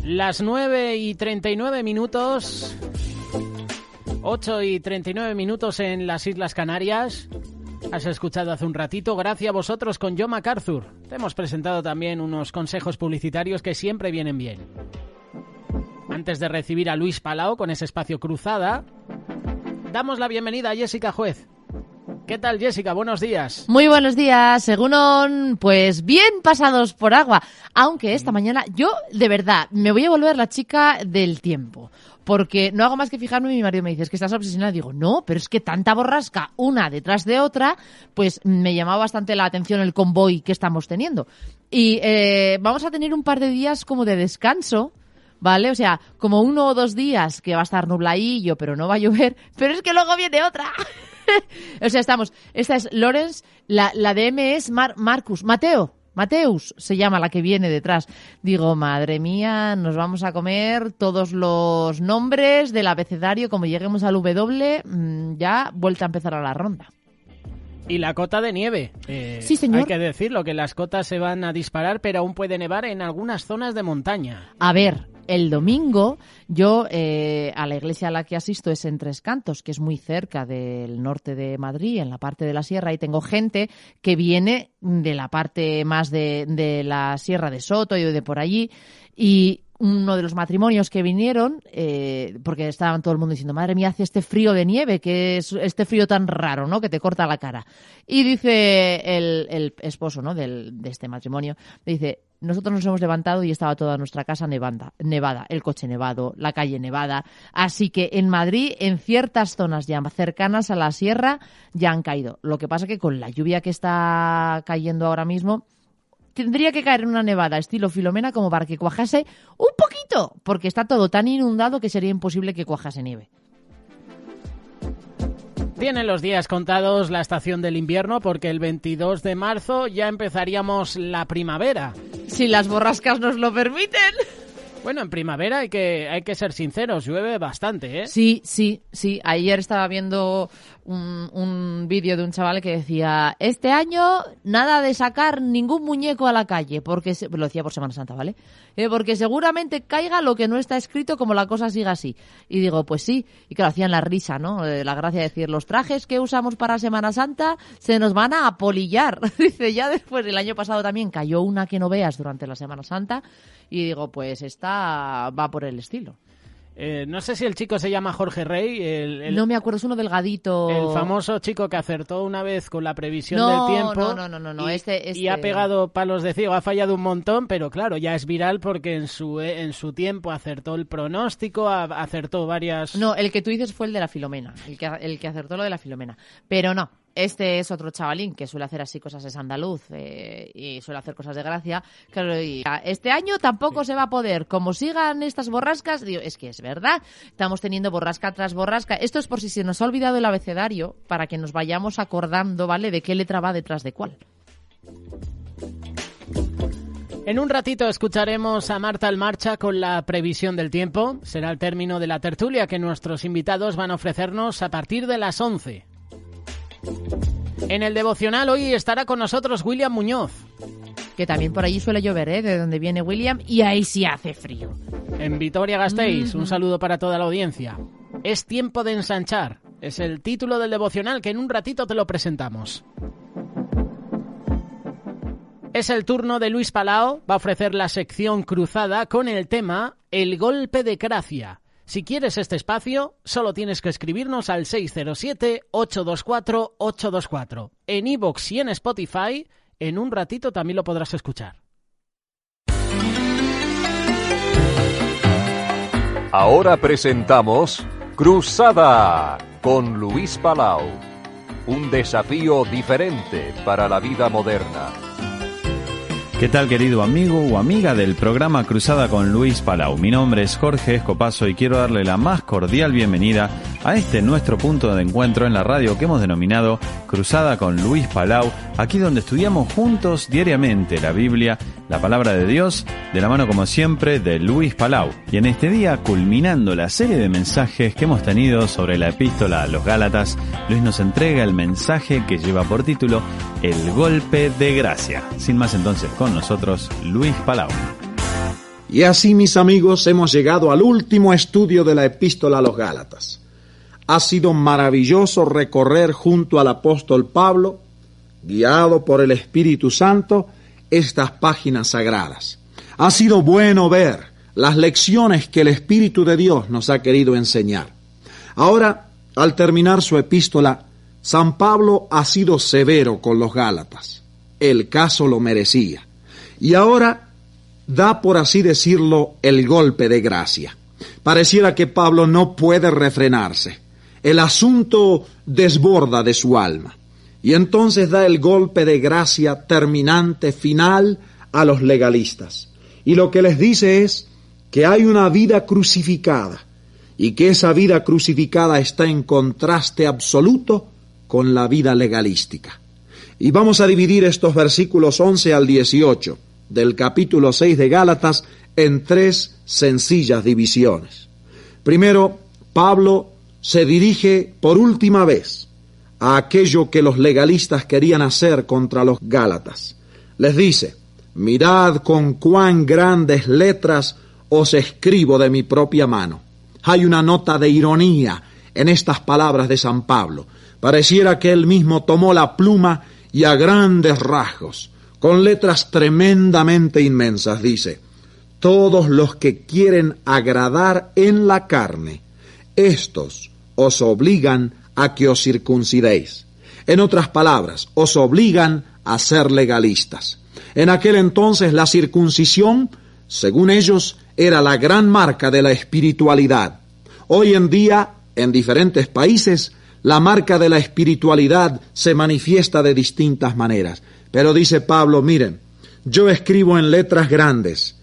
Las 9:39, 8:39 en las Islas Canarias. Has escuchado hace un ratito Gracia a vosotros con John MacArthur. Te hemos presentado también unos consejos publicitarios que siempre vienen bien. Antes de recibir a Luis Palau con ese espacio Cruzada, damos la bienvenida a Jessica Juez. ¿Qué tal, Jessica? Buenos días. Muy buenos días, según pues bien pasados por agua. Aunque esta mañana yo, de verdad, me voy a volver la chica del tiempo. Porque no hago más que fijarme y mi marido me dice, es que estás obsesionada. Digo, no, pero es que tanta borrasca, una detrás de otra, pues me llamaba bastante la atención el convoy que estamos teniendo. Y vamos a tener un par de días como de descanso, ¿vale? O sea, como 1 o 2 días que va a estar nubladillo, pero no va a llover, pero es que luego viene otra. O sea, esta es Lawrence, la de M es Mateus se llama la que viene detrás. Digo, madre mía, nos vamos a comer todos los nombres del abecedario, como lleguemos al W, ya vuelta a empezar a la ronda. Y la cota de nieve. Sí, señor. Hay que decirlo, que las cotas se van a disparar, pero aún puede nevar en algunas zonas de montaña. A ver, el domingo yo a la iglesia a la que asisto es en Tres Cantos, que es muy cerca del norte de Madrid, en la parte de la sierra, y tengo gente que viene de la parte más de la sierra de Soto y de por allí, y uno de los matrimonios que vinieron, porque estaban todo el mundo diciendo, madre mía, hace este frío de nieve, que es este frío tan raro, ¿no?, que te corta la cara. Y dice el esposo, ¿no?, de este matrimonio, dice, nosotros nos hemos levantado y estaba toda nuestra casa nevada, el coche nevado, la calle nevada. Así que en Madrid, en ciertas zonas ya cercanas a la sierra, ya han caído. Lo que pasa que con la lluvia que está cayendo ahora mismo, tendría que caer en una nevada estilo Filomena como para que cuajase un poquito, porque está todo tan inundado que sería imposible que cuajase nieve. Tienen los días contados la estación del invierno, porque el 22 de marzo ya empezaríamos la primavera. Si las borrascas nos lo permiten. Bueno, en primavera hay que ser sinceros, llueve bastante, ¿eh? Sí. Ayer estaba viendo un vídeo de un chaval que decía, este año nada de sacar ningún muñeco a la calle, porque lo decía por Semana Santa, ¿vale? Porque seguramente caiga lo que no está escrito, como la cosa siga así. Y digo, pues sí. Y claro, hacían la risa, ¿no? La gracia de decir, los trajes que usamos para Semana Santa se nos van a apolillar. Dice, ya después, el año pasado también cayó una que no veas durante la Semana Santa. Y digo, pues esta va por el estilo. No sé si el chico se llama Jorge Rey. No me acuerdo, es uno delgadito. El famoso chico que acertó una vez con la previsión del tiempo. No. Y ha pegado palos de ciego, ha fallado un montón, pero claro, ya es viral porque en su tiempo acertó el pronóstico, acertó varias... No, el que tú dices fue el de la Filomena, el que acertó lo de la Filomena. Pero no. Este es otro chavalín que suele hacer así cosas, es andaluz y suele hacer cosas de gracia. Claro, y este año tampoco se va a poder. Como sigan estas borrascas, digo, es que es verdad, estamos teniendo borrasca tras borrasca. Esto es por si se nos ha olvidado el abecedario, para que nos vayamos acordando, ¿vale?, de qué letra va detrás de cuál. En un ratito escucharemos a Marta Almarcha con la previsión del tiempo. Será el término de la tertulia que nuestros invitados van a ofrecernos a partir de las 11. En el devocional hoy estará con nosotros William Muñoz. Que también por allí suele llover, de donde viene William, y ahí sí hace frío. En Vitoria-Gasteiz, un saludo para toda la audiencia. Es tiempo de ensanchar. Es el título del devocional que en un ratito te lo presentamos. Es el turno de Luis Palau. Va a ofrecer la sección cruzada con el tema El golpe de gracia. Si quieres este espacio, solo tienes que escribirnos al 607-824-824. En iVoox y en Spotify, en un ratito también lo podrás escuchar. Ahora presentamos Cruzada con Luis Palau. Un desafío diferente para la vida moderna. ¿Qué tal, querido amigo o amiga del programa Cruzada con Luis Palau? Mi nombre es Jorge Escopazo y quiero darle la más cordial bienvenida a este nuestro punto de encuentro en la radio que hemos denominado Cruzada con Luis Palau, aquí donde estudiamos juntos diariamente la Biblia, la palabra de Dios, de la mano como siempre de Luis Palau. Y en este día, culminando la serie de mensajes que hemos tenido sobre la epístola a los Gálatas, Luis nos entrega el mensaje que lleva por título El golpe de gracia. Sin más entonces, con nosotros Luis Palau. Y así, mis amigos, hemos llegado al último estudio de la epístola a los Gálatas. Ha sido maravilloso recorrer junto al apóstol Pablo, guiado por el Espíritu Santo, estas páginas sagradas. Ha sido bueno ver las lecciones que el Espíritu de Dios nos ha querido enseñar. Ahora, al terminar su epístola, San Pablo ha sido severo con los Gálatas. El caso lo merecía. Y ahora da, por así decirlo, el golpe de gracia. Pareciera que Pablo no puede refrenarse. El asunto desborda de su alma. Y entonces da el golpe de gracia terminante, final, a los legalistas. Y lo que les dice es que hay una vida crucificada y que esa vida crucificada está en contraste absoluto con la vida legalística. Y vamos a dividir estos versículos 11 al 18 del capítulo 6 de Gálatas en 3 sencillas divisiones. Primero, Pablo se dirige por última vez a aquello que los legalistas querían hacer contra los Gálatas. Les dice: mirad con cuán grandes letras os escribo de mi propia mano. Hay una nota de ironía en estas palabras de San Pablo. Pareciera que él mismo tomó la pluma y a grandes rasgos, con letras tremendamente inmensas, dice: todos los que quieren agradar en la carne, estos os obligan a que os circuncidéis. En otras palabras, os obligan a ser legalistas. En aquel entonces la circuncisión, según ellos, era la gran marca de la espiritualidad. Hoy en día, en diferentes países, la marca de la espiritualidad se manifiesta de distintas maneras. Pero dice Pablo: miren, yo escribo en letras grandes: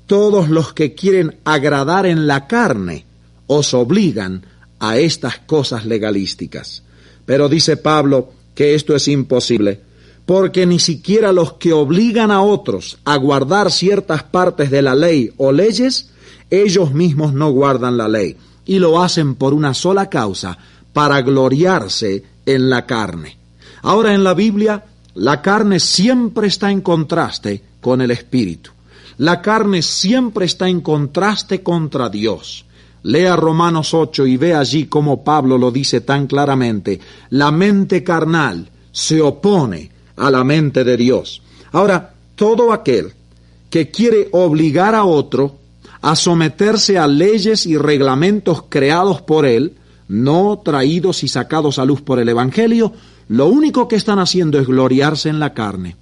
todos los que quieren agradar en la carne os obligan a estas cosas legalísticas. Pero dice Pablo que esto es imposible, porque ni siquiera los que obligan a otros a guardar ciertas partes de la ley o leyes, ellos mismos no guardan la ley, y lo hacen por una sola causa: para gloriarse en la carne. Ahora, en la Biblia, la carne siempre está en contraste con el espíritu. La carne siempre está en contraste contra Dios. Lea Romanos 8 y ve allí cómo Pablo lo dice tan claramente: la mente carnal se opone a la mente de Dios. Ahora, todo aquel que quiere obligar a otro a someterse a leyes y reglamentos creados por él, no traídos y sacados a luz por el Evangelio, lo único que están haciendo es gloriarse en la carne.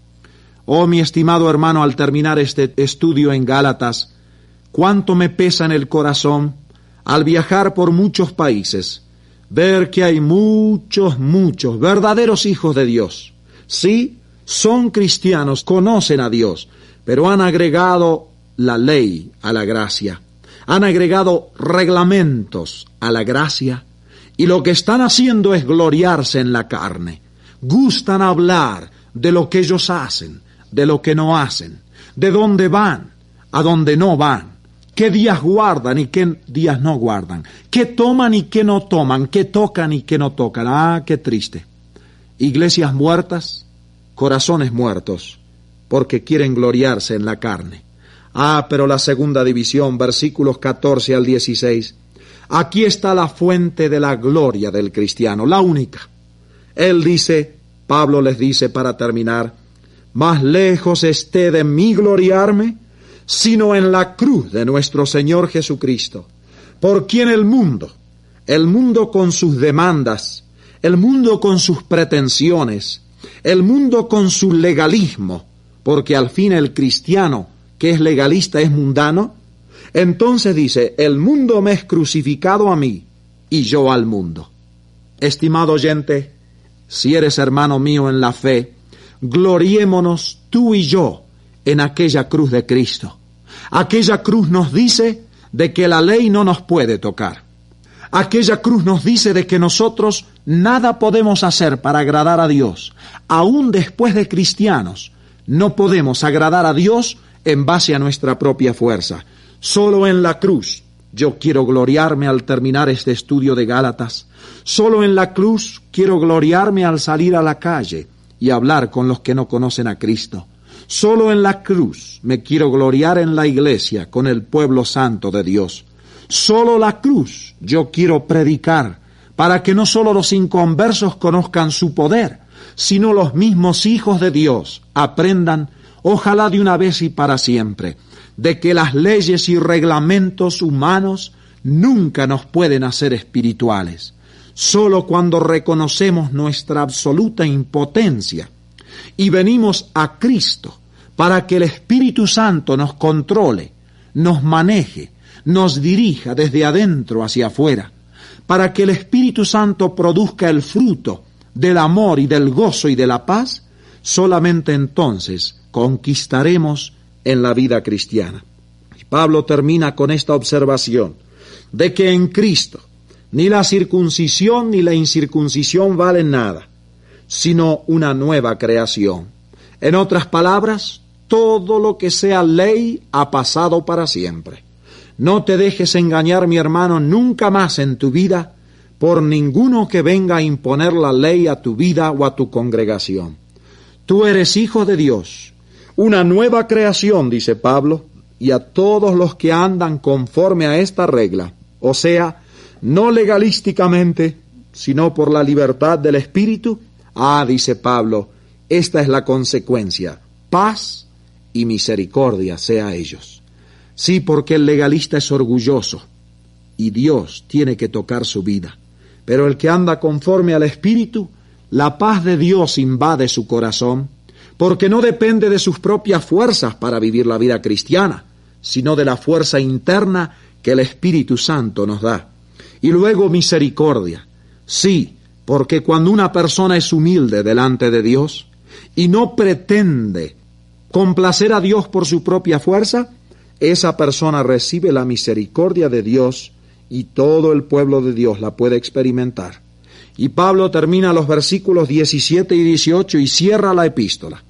Oh, mi estimado hermano, al terminar este estudio en Gálatas, cuánto me pesa en el corazón, al viajar por muchos países, ver que hay muchos verdaderos hijos de Dios. Sí, son cristianos, conocen a Dios, pero han agregado la ley a la gracia, han agregado reglamentos a la gracia, y lo que están haciendo es gloriarse en la carne. Gustan hablar de lo que ellos hacen, de lo que no hacen, de dónde van, a dónde no van, qué días guardan y qué días no guardan, qué toman y qué no toman, qué tocan y qué no tocan. Ah, qué triste. Iglesias muertas, corazones muertos, porque quieren gloriarse en la carne. Ah, pero la segunda división, versículos 14 al 16. Aquí está la fuente de la gloria del cristiano, la única. Él dice, Pablo les dice para terminar: más lejos esté de mí gloriarme, sino en la cruz de nuestro Señor Jesucristo, por quien el mundo con sus demandas, el mundo con sus pretensiones, el mundo con su legalismo, porque al fin el cristiano que es legalista es mundano. Entonces dice: el mundo me es crucificado a mí y yo al mundo. Estimado oyente, si eres hermano mío en la fe, gloriémonos tú y yo en aquella cruz de Cristo. Aquella cruz nos dice de que la ley no nos puede tocar. Aquella cruz nos dice de que nosotros nada podemos hacer para agradar a Dios. Aún después de cristianos, no podemos agradar a Dios en base a nuestra propia fuerza. Solo en la cruz yo quiero gloriarme al terminar este estudio de Gálatas. Solo en la cruz quiero gloriarme al salir a la calle y hablar con los que no conocen a Cristo. Solo en la cruz me quiero gloriar en la iglesia con el pueblo santo de Dios. Solo la cruz yo quiero predicar para que no solo los inconversos conozcan su poder, sino los mismos hijos de Dios aprendan, ojalá de una vez y para siempre, de que las leyes y reglamentos humanos nunca nos pueden hacer espirituales. Solo cuando reconocemos nuestra absoluta impotencia y venimos a Cristo para que el Espíritu Santo nos controle, nos maneje, nos dirija desde adentro hacia afuera, para que el Espíritu Santo produzca el fruto del amor y del gozo y de la paz, solamente entonces conquistaremos en la vida cristiana. Pablo termina con esta observación, de que en Cristo ni la circuncisión ni la incircuncisión valen nada, sino una nueva creación. En otras palabras, todo lo que sea ley ha pasado para siempre. No te dejes engañar, mi hermano, nunca más en tu vida por ninguno que venga a imponer la ley a tu vida o a tu congregación. Tú eres hijo de Dios, una nueva creación, dice Pablo, y a todos los que andan conforme a esta regla, o sea, no legalísticamente, sino por la libertad del Espíritu, dice Pablo, esta es la consecuencia, paz y misericordia sea a ellos. Sí, porque el legalista es orgulloso, y Dios tiene que tocar su vida. Pero el que anda conforme al Espíritu, la paz de Dios invade su corazón, porque no depende de sus propias fuerzas para vivir la vida cristiana, sino de la fuerza interna que el Espíritu Santo nos da. Y luego misericordia. Sí, porque cuando una persona es humilde delante de Dios y no pretende complacer a Dios por su propia fuerza, esa persona recibe la misericordia de Dios y todo el pueblo de Dios la puede experimentar. Y Pablo termina los versículos 17 y 18 y cierra la epístola.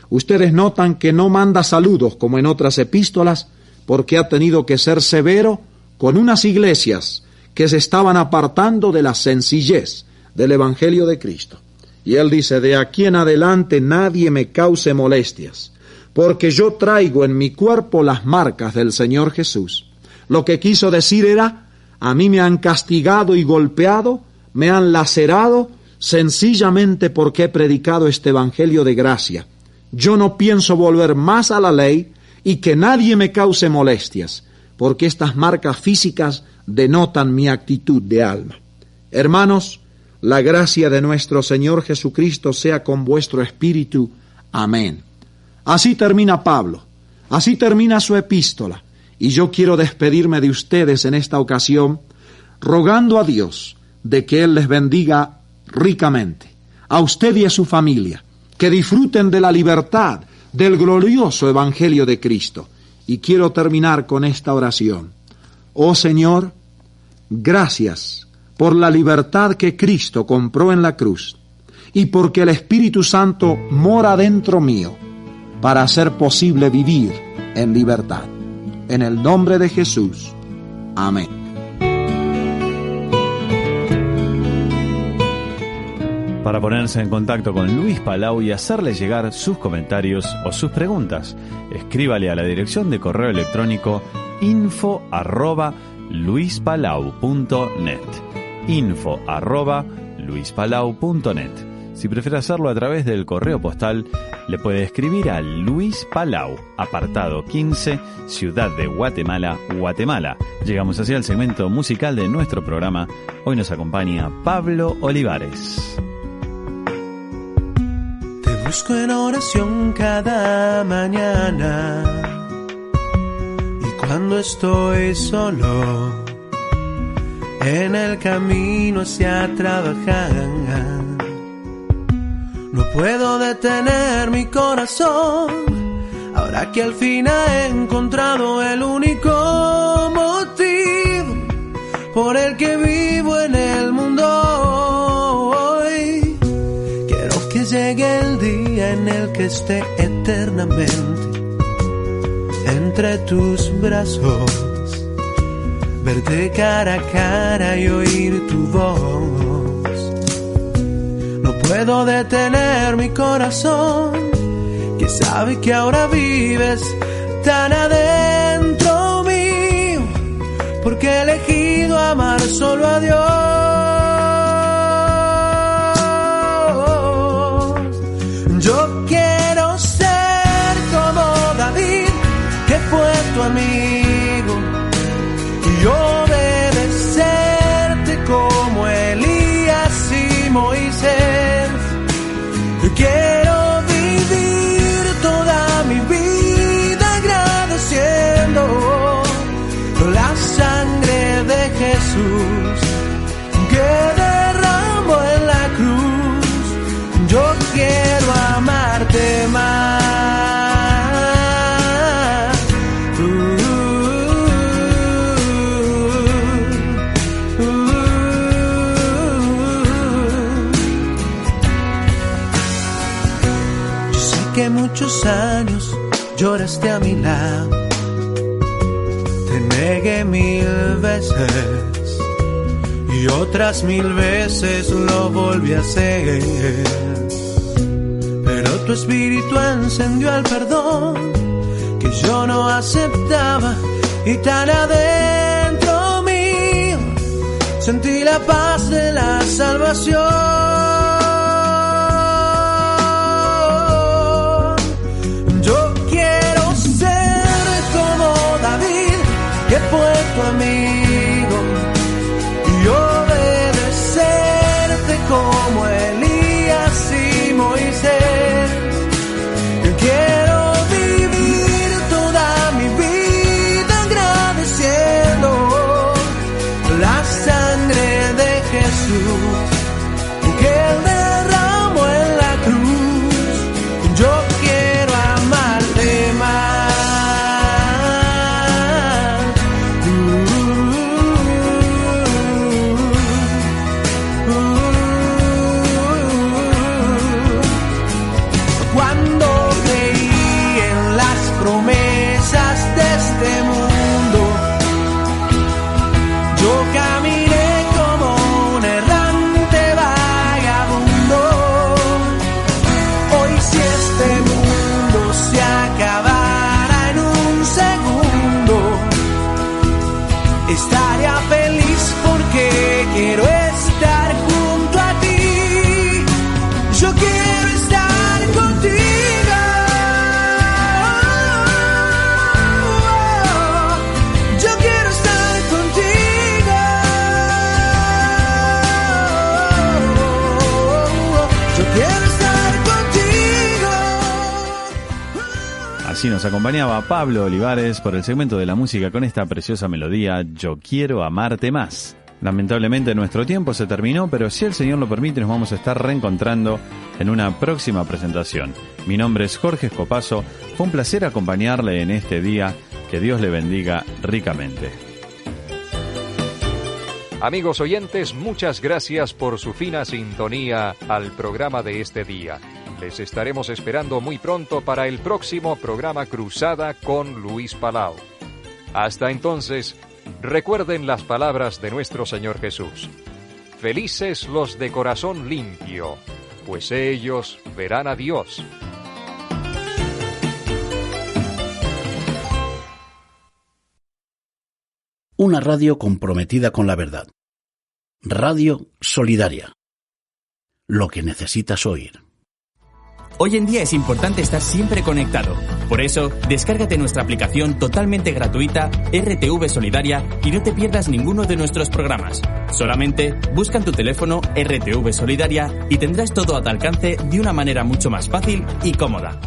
Ustedes notan que no manda saludos como en otras epístolas, porque ha tenido que ser severo con unas iglesias que se estaban apartando de la sencillez del Evangelio de Cristo. Y él dice, de aquí en adelante nadie me cause molestias, porque yo traigo en mi cuerpo las marcas del Señor Jesús. Lo que quiso decir era, a mí me han castigado y golpeado, me han lacerado, sencillamente porque he predicado este Evangelio de gracia. Yo no pienso volver más a la ley y que nadie me cause molestias, porque estas marcas físicas denotan mi actitud de alma. Hermanos, la gracia de nuestro Señor Jesucristo sea con vuestro espíritu. Amén. Así termina Pablo, así termina su epístola, y yo quiero despedirme de ustedes en esta ocasión, rogando a Dios de que Él les bendiga ricamente, a usted y a su familia, que disfruten de la libertad del glorioso Evangelio de Cristo. Y quiero terminar con esta oración. Oh Señor, gracias por la libertad que Cristo compró en la cruz y porque el Espíritu Santo mora dentro mío para hacer posible vivir en libertad. En el nombre de Jesús. Amén. Para ponerse en contacto con Luis Palau y hacerle llegar sus comentarios o sus preguntas, escríbale a la dirección de correo electrónico info@luispalau.net. info@luispalau.net. Si prefiere hacerlo a través del correo postal, le puede escribir a Luis Palau, apartado 15, Ciudad de Guatemala, Guatemala. Llegamos así al segmento musical de nuestro programa. Hoy nos acompaña Pablo Olivares. Te busco en oración cada mañana y cuando estoy solo en el camino hacia trabajar, no puedo detener mi corazón, ahora que al fin he encontrado el único motivo por el que vivo en el mundo hoy. Quiero que llegue el día en el que esté eternamente entre tus brazos, verte cara a cara y oír tu voz. No puedo detener mi corazón, que sabe que ahora vives tan adentro mío, porque he elegido amar solo a Dios. Yo quiero ser como David, que fue tu amigo, y obedecerte como Elías y Moisés. Quiero vivir toda mi vida agradeciendo la sangre de Jesús que hace muchos años lloraste a mi lado. Te negué 1000 veces y otras 1000 veces lo volví a hacer. Pero tu espíritu encendió el perdón que yo no aceptaba, y tan adentro mío sentí la paz de la salvación. Yo quiero ser como David, que fue tu amigo, y obedecerte como Elías y Moisés. Yo quiero vivir toda mi vida agradeciendo la sangre de Jesús que Él derramó en la cruz. Yo quiero amarte más. Cuando creí en las promesas de este mundo, yo caminé como un errante vagabundo. Hoy si este mundo se acabara en un segundo, estaría feliz porque quiero estar junto a ti. Yo quiero estar contigo. Yo quiero estar contigo. Yo quiero estar contigo. Así nos acompañaba Pablo Olivares por el segmento de la música con esta preciosa melodía, Yo quiero amarte más. Lamentablemente nuestro tiempo se terminó, pero si el Señor lo permite nos vamos a estar reencontrando en una próxima presentación. Mi nombre es Jorge Escopazo, fue un placer acompañarle en este día, que Dios le bendiga ricamente. Amigos oyentes, muchas gracias por su fina sintonía al programa de este día. Les estaremos esperando muy pronto para el próximo programa Cruzada con Luis Palau. Hasta entonces, recuerden las palabras de nuestro Señor Jesús. Felices los de corazón limpio, pues ellos verán a Dios. Una radio comprometida con la verdad. Radio Solidaria. Lo que necesitas oír. Hoy en día es importante estar siempre conectado. Por eso, descárgate nuestra aplicación totalmente gratuita RTV Solidaria y no te pierdas ninguno de nuestros programas. Solamente busca en tu teléfono RTV Solidaria y tendrás todo a tu alcance de una manera mucho más fácil y cómoda.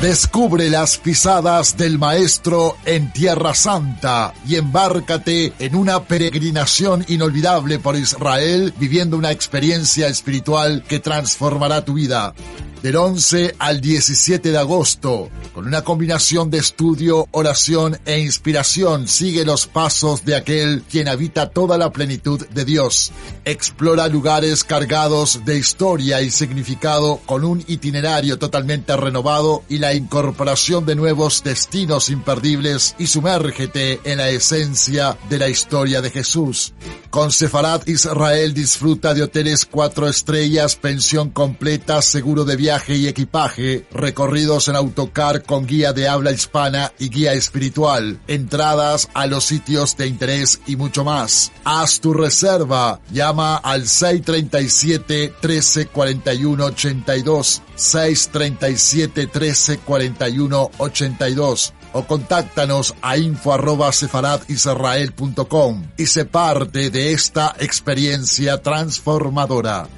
Descubre las pisadas del Maestro en Tierra Santa y embárcate en una peregrinación inolvidable por Israel, viviendo una experiencia espiritual que transformará tu vida. Del 11 al 17 de agosto, con una combinación de estudio, oración e inspiración, sigue los pasos de aquel quien habita toda la plenitud de Dios. Explora lugares cargados de historia y significado con un itinerario totalmente renovado y la incorporación de nuevos destinos imperdibles, y sumérgete en la esencia de la historia de Jesús. Con Sefarat Israel disfruta de hoteles 4 estrellas, pensión completa, seguro de viaje y equipaje, recorridos en autocar con guía de habla hispana y guía espiritual, entradas a los sitios de interés y mucho más. Haz tu reserva, llama al 637-1341-82, 637-1341-82, o contáctanos a info@sefaradisrael.com y sé parte de esta experiencia transformadora.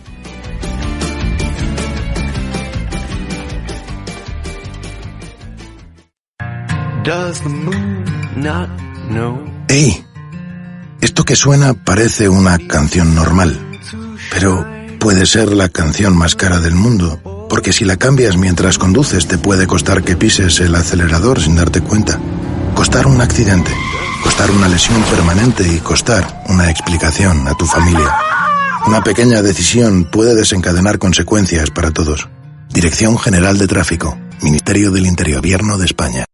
¡Ey! Esto que suena parece una canción normal, pero puede ser la canción más cara del mundo, porque si la cambias mientras conduces te puede costar que pises el acelerador sin darte cuenta, costar un accidente, costar una lesión permanente y costar una explicación a tu familia. Una pequeña decisión puede desencadenar consecuencias para todos. Dirección General de Tráfico, Ministerio del Interior, Gobierno de España.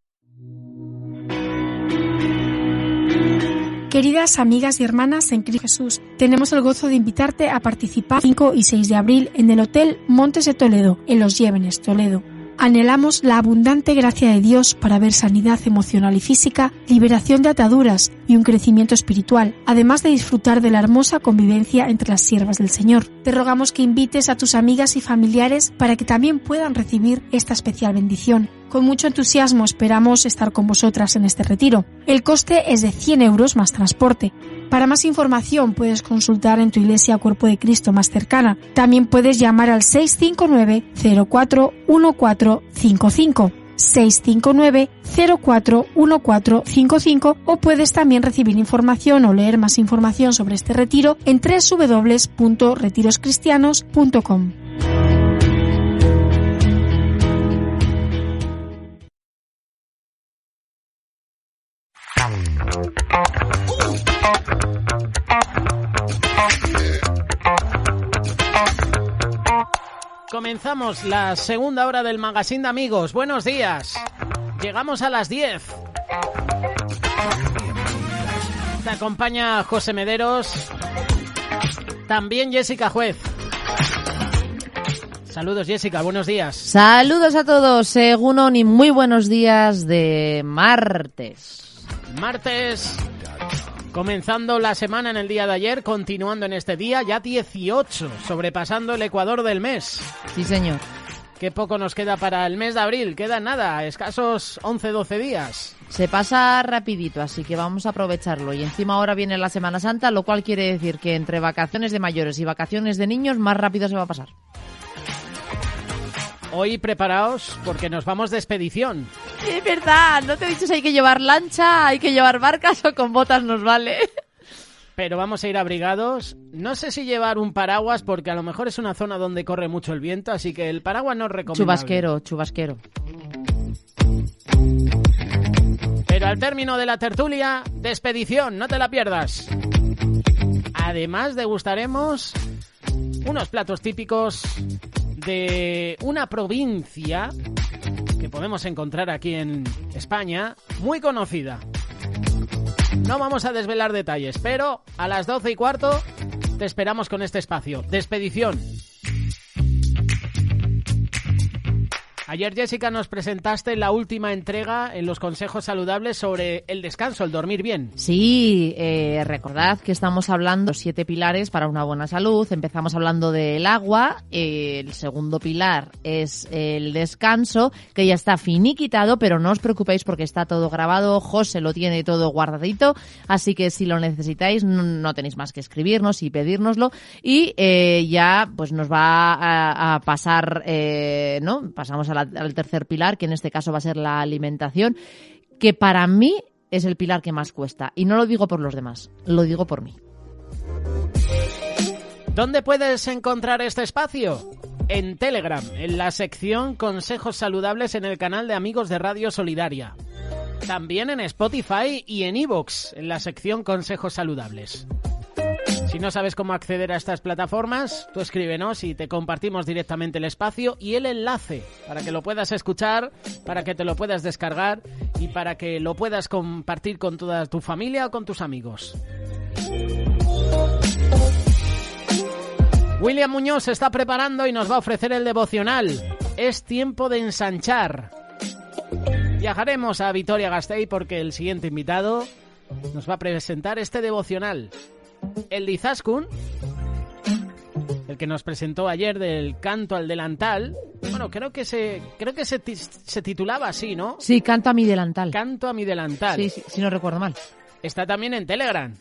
Queridas amigas y hermanas en Cristo Jesús, tenemos el gozo de invitarte a participar el 5 y 6 de abril en el Hotel Montes de Toledo, en Los Llévenes, Toledo. Anhelamos la abundante gracia de Dios para ver sanidad emocional y física, liberación de ataduras y un crecimiento espiritual, además de disfrutar de la hermosa convivencia entre las siervas del Señor. Te rogamos que invites a tus amigas y familiares para que también puedan recibir esta especial bendición. Con mucho entusiasmo esperamos estar con vosotras en este retiro. El coste es de 100 euros más transporte. Para más información puedes consultar en tu iglesia Cuerpo de Cristo más cercana. También puedes llamar al 659-041455, 659-041455, o puedes también recibir información o leer más información sobre este retiro en www.retiroscristianos.com. Comenzamos la segunda hora del Magazine de Amigos. Buenos días. Llegamos a las 10. Te acompaña José Mederos. También Jessica Juez. Saludos, Jessica. Buenos días. Saludos a todos. Según y muy buenos días de martes. Martes. Comenzando la semana en el día de ayer, continuando en este día, ya 18, sobrepasando el ecuador del mes. Sí, señor. Qué poco nos queda para el mes de abril, quedan nada, escasos 11-12 días. Se pasa rapidito, así que vamos a aprovecharlo. Y encima ahora viene la Semana Santa, lo cual quiere decir que entre vacaciones de mayores y vacaciones de niños, más rápido se va a pasar. Hoy preparaos porque nos vamos de expedición. Es verdad, no te he dicho si hay que llevar lancha, hay que llevar barcas o con botas nos vale. Pero vamos a ir abrigados. No sé si llevar un paraguas porque a lo mejor es una zona donde corre mucho el viento, así que el paraguas no es recomendable. Chubasquero. Pero al término de la tertulia de expedición, no te la pierdas. Además degustaremos unos platos típicos de una provincia que podemos encontrar aquí en España, muy conocida. No vamos a desvelar detalles, pero a las 12:15 te esperamos con este espacio de expedición. Ayer, Jessica, nos presentaste la última entrega en los consejos saludables sobre el descanso, el dormir bien. Sí, recordad que estamos hablando de 7 pilares para una buena salud. Empezamos hablando del agua, el segundo pilar es el descanso, que ya está finiquitado, pero no os preocupéis porque está todo grabado, José lo tiene todo guardadito, así que si lo necesitáis no tenéis más que escribirnos y pedírnoslo. Y ya pues nos va a pasar, ¿no? Pasamos al tercer pilar, que en este caso va a ser la alimentación, que para mí es el pilar que más cuesta. Y no lo digo por los demás, lo digo por mí. ¿Dónde puedes encontrar este espacio? En Telegram, en la sección Consejos Saludables en el canal de Amigos de Radio Solidaria. También en Spotify y en iVoox, en la sección Consejos Saludables. Si no sabes cómo acceder a estas plataformas, tú escríbenos y te compartimos directamente el espacio y el enlace para que lo puedas escuchar, para que te lo puedas descargar y para que lo puedas compartir con toda tu familia o con tus amigos. William Muñoz se está preparando y nos va a ofrecer el devocional. Es tiempo de ensanchar. Viajaremos a Vitoria-Gasteiz porque el siguiente invitado nos va a presentar este devocional. El de Izaskun, el que nos presentó ayer del canto al delantal. Bueno, creo que se titulaba así, ¿no? Sí, canto a mi delantal. Canto a mi delantal. Sí, si no recuerdo mal. Está también en Telegram.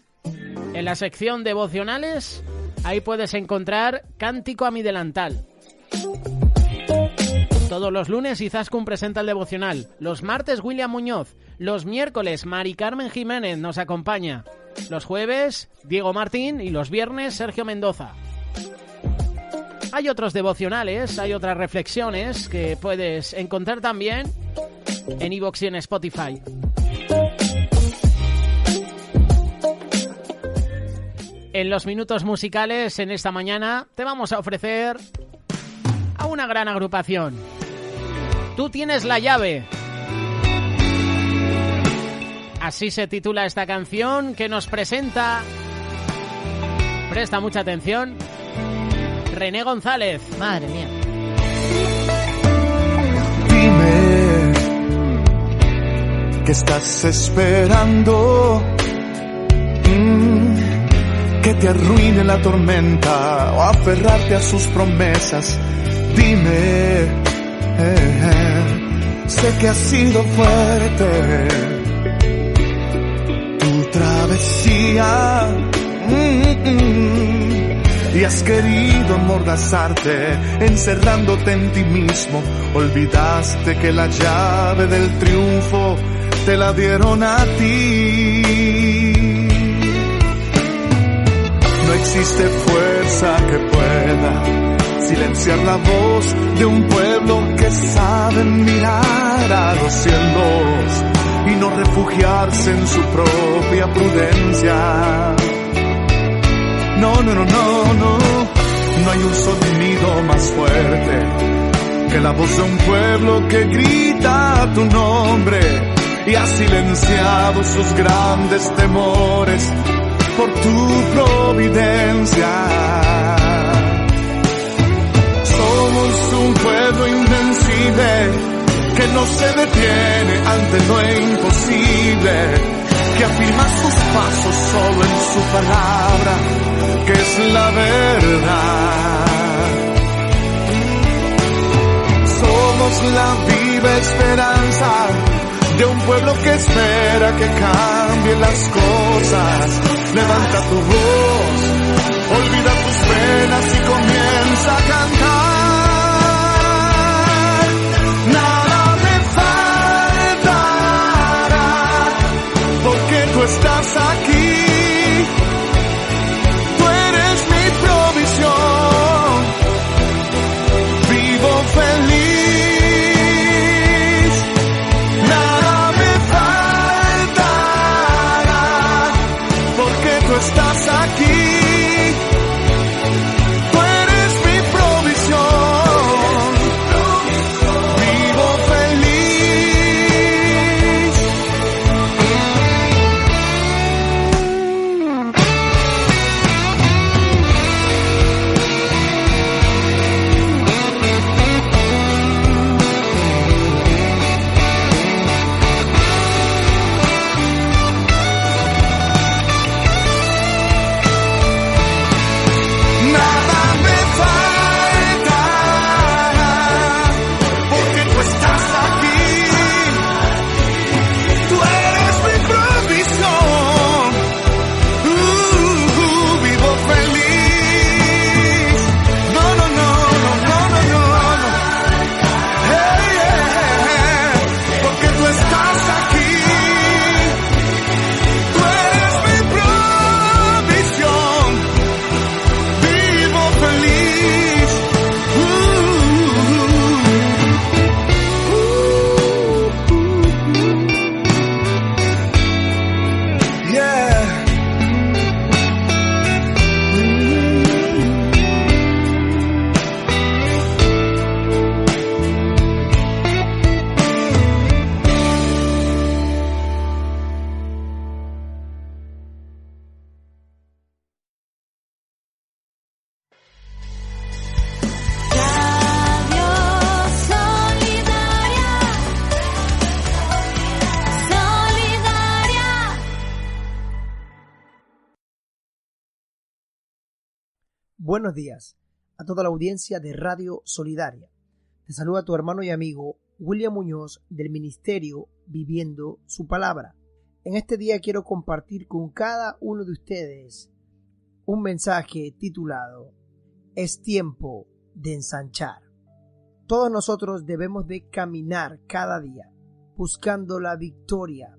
En la sección devocionales, ahí puedes encontrar Cántico a mi delantal. Todos los lunes Izaskun presenta el devocional. Los martes William Muñoz. Los miércoles Mari Carmen Jiménez nos acompaña. Los jueves Diego Martín y los viernes Sergio Mendoza. Hay otros devocionales, hay otras reflexiones que puedes encontrar también en iVoox y en Spotify. en los minutos musicales en esta mañana te vamos a ofrecer a una gran agrupación. Tú tienes la llave. Así se titula esta canción que nos presenta, presta mucha atención, René González. Madre mía. Dime, ¿qué estás esperando? Que te arruine la tormenta o aferrarte a sus promesas. Dime, sé que has sido fuerte tu travesía, y has querido amordazarte encerrándote en ti mismo. Olvidaste que la llave del triunfo te la dieron a ti. No existe fuerza que pueda silenciar la voz de un pueblo que sabe mirar a los cielos y no refugiarse en su propia prudencia. No, no, no, no, no. No hay un sonido más fuerte que la voz de un pueblo que grita tu nombre y ha silenciado sus grandes temores por tu providencia. Somos un pueblo invencible que no se detiene ante lo imposible, que afirma sus pasos solo en su palabra, que es la verdad. Somos la viva esperanza de un pueblo que espera que cambien las cosas. Levanta tu voz, olvida tus penas y comienza a cantar. Nada me faltará, porque tú estás aquí. Tú eres mi provisión. Vivo feliz. Nada me faltará, porque tú estás aquí. Tú eres mi provisión. Vivo feliz. Nada me faltará, porque tú estás aquí. Tú eres mi provisión. Vivo feliz. No, no, no, no, no, no, no, no. Hey, porque tú estás aquí. Tú eres mi provisión. Vivo feliz. Yeah. Buenos días a toda la audiencia de Radio Solidaria. Te saluda tu hermano y amigo William Muñoz del Ministerio Viviendo su Palabra. En este día quiero compartir con cada uno de ustedes un mensaje titulado Es tiempo de ensanchar. Todos nosotros debemos de caminar cada día buscando la victoria,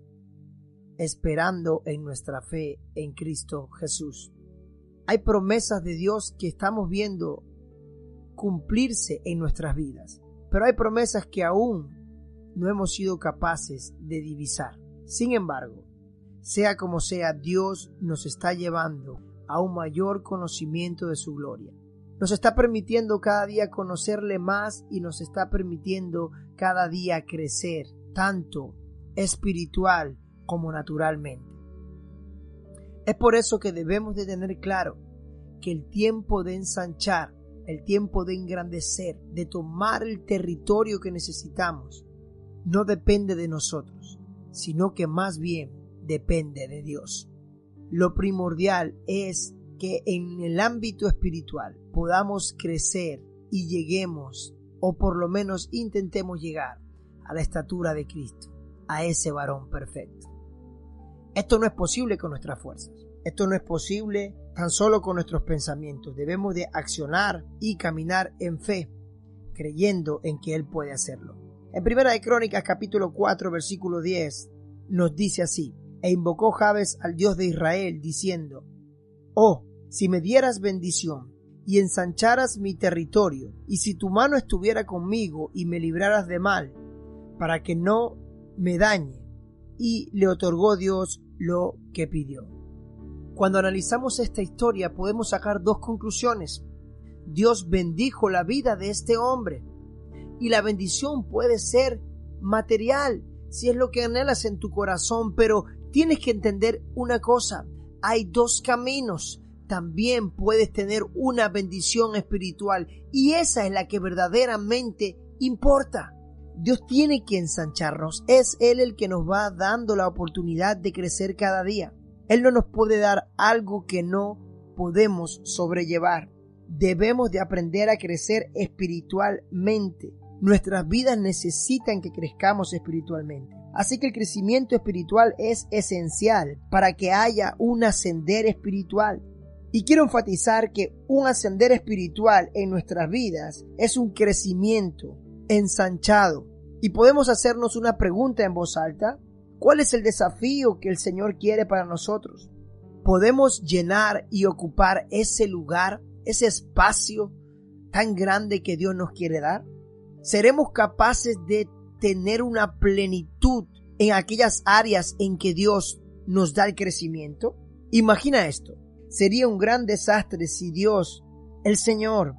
esperando en nuestra fe en Cristo Jesús. Hay promesas de Dios que estamos viendo cumplirse en nuestras vidas, pero hay promesas que aún no hemos sido capaces de divisar. Sin embargo, sea como sea, Dios nos está llevando a un mayor conocimiento de su gloria. Nos está permitiendo cada día conocerle más y nos está permitiendo cada día crecer, tanto espiritual como naturalmente. Es por eso que debemos de tener claro que el tiempo de ensanchar, el tiempo de engrandecer, de tomar el territorio que necesitamos, no depende de nosotros, sino que más bien depende de Dios. Lo primordial es que en el ámbito espiritual podamos crecer y lleguemos, o por lo menos intentemos llegar a la estatura de Cristo, a ese varón perfecto. Esto no es posible con nuestras fuerzas. Esto no es posible tan solo con nuestros pensamientos. Debemos de accionar y caminar en fe, creyendo en que Él puede hacerlo. En Primera de Crónicas, capítulo 4, versículo 10, nos dice así: E invocó Jabes al Dios de Israel, diciendo: Oh, si me dieras bendición y ensancharas mi territorio, y si tu mano estuviera conmigo y me libraras de mal, para que no me dañe. Y le otorgó Dios lo que pidió. Cuando analizamos esta historia podemos sacar dos conclusiones. Dios bendijo la vida de este hombre, y la bendición puede ser material, si es lo que anhelas en tu corazón, pero tienes que entender una cosa: hay dos caminos. También puedes tener una bendición espiritual, y esa es la que verdaderamente importa. Dios tiene que ensancharnos. Es Él el que nos va dando la oportunidad de crecer cada día. Él no nos puede dar algo que no podemos sobrellevar. Debemos de aprender a crecer espiritualmente. Nuestras vidas necesitan que crezcamos espiritualmente. Así que el crecimiento espiritual es esencial para que haya un ascender espiritual. Y quiero enfatizar que un ascender espiritual en nuestras vidas es un crecimiento ensanchado. Y podemos hacernos una pregunta en voz alta: ¿cuál es el desafío que el Señor quiere para nosotros? ¿Podemos llenar y ocupar ese lugar, ese espacio tan grande que Dios nos quiere dar? ¿Seremos capaces de tener una plenitud en aquellas áreas en que Dios nos da el crecimiento? Imagina esto: sería un gran desastre si Dios, el Señor,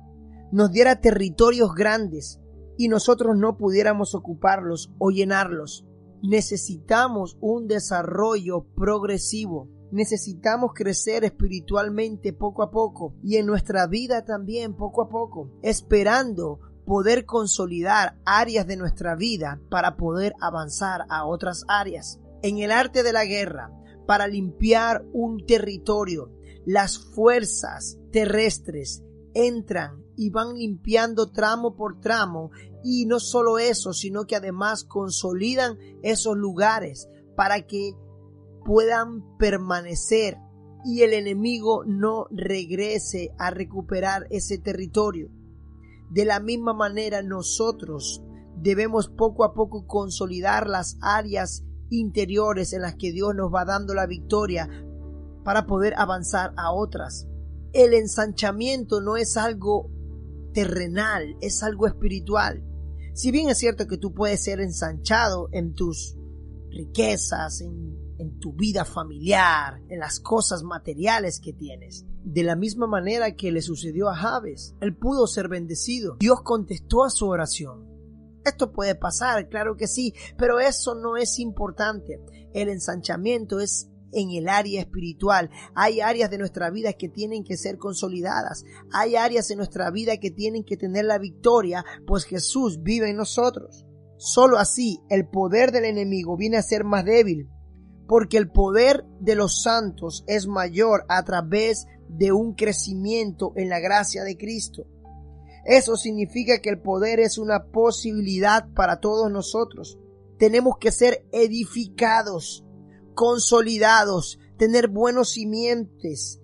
nos diera territorios grandes y nosotros no pudiéramos ocuparlos o llenarlos. Necesitamos un desarrollo progresivo. Necesitamos crecer espiritualmente poco a poco y en nuestra vida también poco a poco, esperando poder consolidar áreas de nuestra vida para poder avanzar a otras áreas. En el arte de la guerra, para limpiar un territorio, las fuerzas terrestres entran y van limpiando tramo por tramo, y no solo eso, sino que además consolidan esos lugares para que puedan permanecer y el enemigo no regrese a recuperar ese territorio. De la misma manera, nosotros debemos poco a poco consolidar las áreas interiores en las que Dios nos va dando la victoria para poder avanzar a otras. El ensanchamiento no es algo terrenal, es algo espiritual. Si bien es cierto que tú puedes ser ensanchado en tus riquezas, en tu vida familiar, en las cosas materiales que tienes, de la misma manera que le sucedió a Jabes, él pudo ser bendecido. Dios contestó a su oración. Esto puede pasar, claro que sí, pero eso no es importante. El ensanchamiento es en el área espiritual. Hay áreas de nuestra vida que tienen que ser consolidadas. Hay áreas en nuestra vida que tienen que tener la victoria, pues Jesús vive en nosotros. Solo así el poder del enemigo viene a ser más débil, porque el poder de los santos es mayor a través de un crecimiento en la gracia de Cristo. Eso significa que el poder es una posibilidad para todos nosotros. Tenemos que ser edificados, consolidados, tener buenos simientes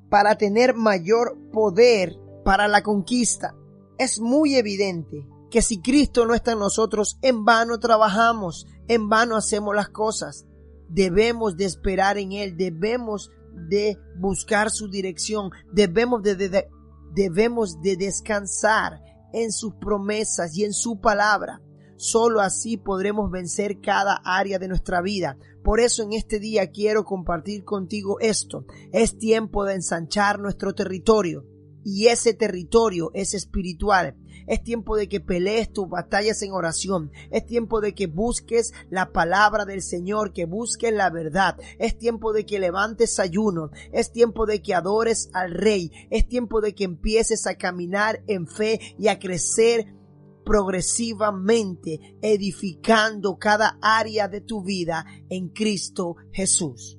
para tener mayor poder para la conquista. Es muy evidente que si Cristo no está en nosotros, en vano trabajamos, en vano hacemos las cosas. Debemos de esperar en Él, debemos de buscar su dirección, debemos de descansar en sus promesas y en su palabra. Solo así podremos vencer cada área de nuestra vida. Por eso en este día quiero compartir contigo esto. Es tiempo de ensanchar nuestro territorio. Y ese territorio es espiritual. Es tiempo de que pelees tus batallas en oración. Es tiempo de que busques la palabra del Señor, que busques la verdad. Es tiempo de que levantes ayuno. Es tiempo de que adores al Rey. Es tiempo de que empieces a caminar en fe y a crecer progresivamente, edificando cada área de tu vida en Cristo Jesús.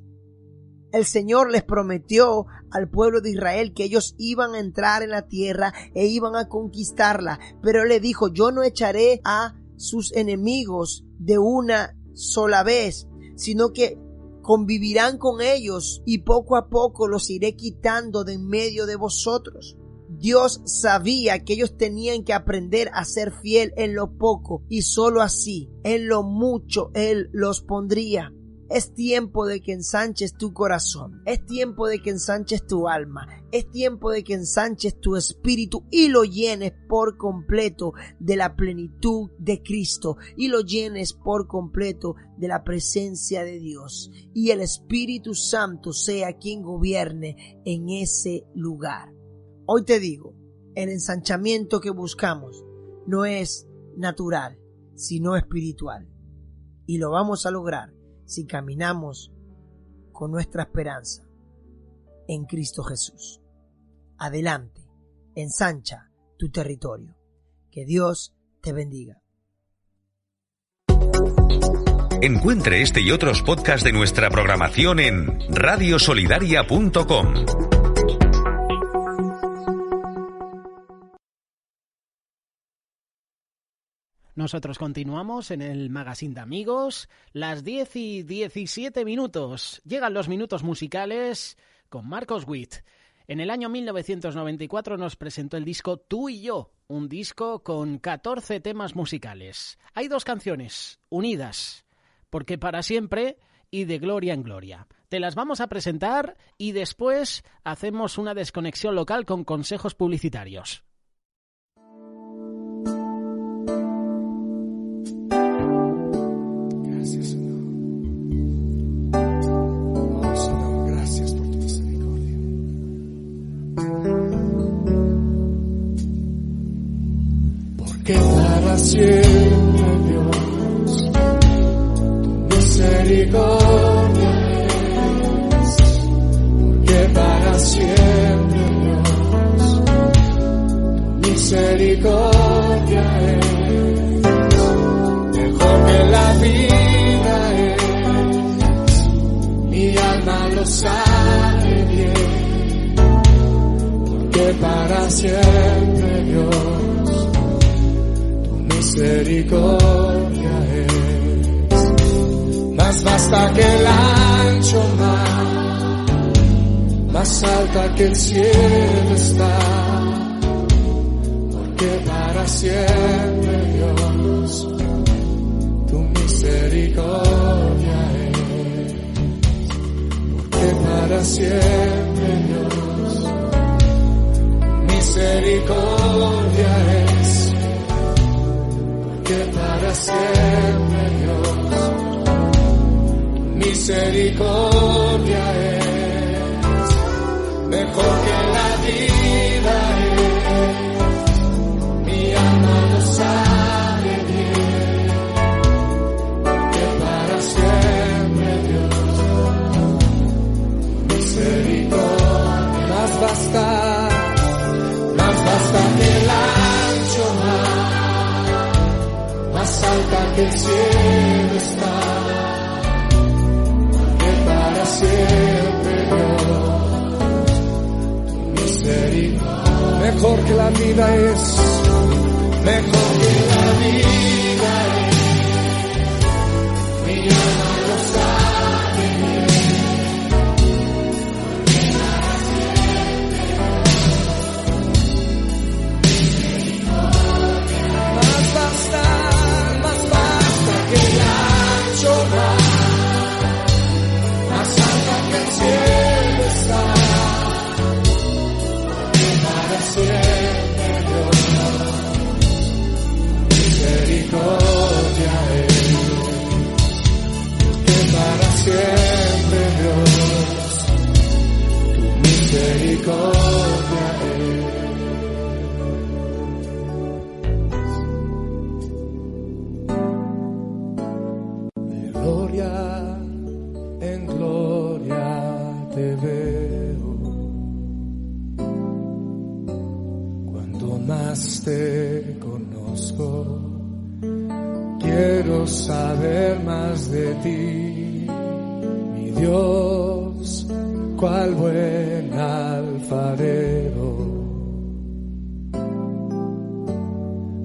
El Señor les prometió al pueblo de Israel que ellos iban a entrar en la tierra e iban a conquistarla, pero Él le dijo: yo no echaré a sus enemigos de una sola vez, sino que convivirán con ellos y poco a poco los iré quitando de en medio de vosotros. Dios sabía que ellos tenían que aprender a ser fiel en lo poco, y solo así, en lo mucho, Él los pondría. Es tiempo de que ensanches tu corazón. Es tiempo de que ensanches tu alma. Es tiempo de que ensanches tu espíritu y lo llenes por completo de la plenitud de Cristo. Y lo llenes por completo de la presencia de Dios. Y el Espíritu Santo sea quien gobierne en ese lugar. Hoy te digo, el ensanchamiento que buscamos no es natural, sino espiritual. Y lo vamos a lograr si caminamos con nuestra esperanza en Cristo Jesús. Adelante, ensancha tu territorio. Que Dios te bendiga. Encuentre este y otros podcasts de nuestra programación en radiosolidaria.com. Nosotros continuamos en el Magazine de Amigos, las 10:17. Llegan los minutos musicales con Marcos Witt. En el año 1994 nos presentó el disco Tú y Yo, un disco con 14 temas musicales. Hay 2 canciones unidas, Porque para siempre y De gloria en gloria. Te las vamos a presentar y después hacemos una desconexión local con consejos publicitarios. Gracias, Señor. Oh, Señor, gracias por tu misericordia. Porque para siempre, Dios, tu misericordia es. Porque para siempre, Dios, tu misericordia es. Mejor que la vida es, mi alma lo sabe bien, porque para siempre, Dios, tu misericordia es. Más vasta que el ancho mar, más alta que el cielo está, porque para siempre, Dios, misericordia es, porque para siempre, Dios, misericordia es, porque para siempre, Dios, misericordia es, mejor que la vida es, mi alma lo sabe bien. Siempre, Dios, misericordia. Más basta que el ancho mar, más alta que el cielo está, porque para siempre, Dios, tu misericordia. Mejor que la vida es, mejor que la vida es. Mi alma lo sabe bien, porque para siempre, misericordia. Más basta que el ancho mar, más alta que el cielo está, porque para siempre, Dios, misericordia. misericordia es. De gloria en gloria te veo. Cuanto más te conozco, quiero saber más de ti, mi Dios, cual buen alfarero.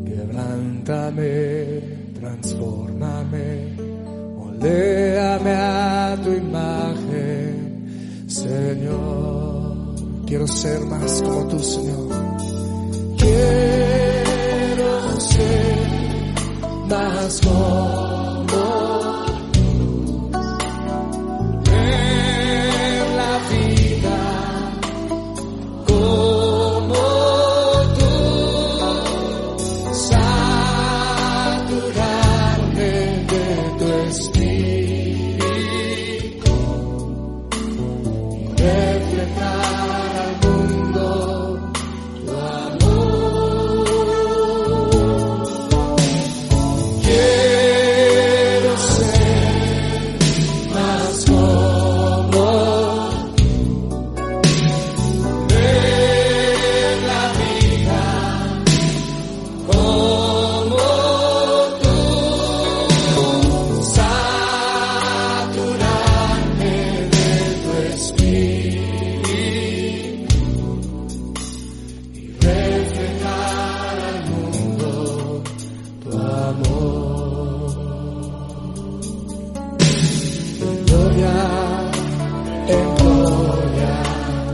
Quebrántame, transfórmame, moldéame a tu imagen, Señor. Quiero ser más como tú, Señor. Quiero ser más como tú. Ver la vida como tú. Saturarme de tu espíritu y reflejar al mundo tu amor. Quiero ser más como tú. Ver la vida como tú. Saturarme de tu espíritu y reflejar al mundo tu amor. De gloria en gloria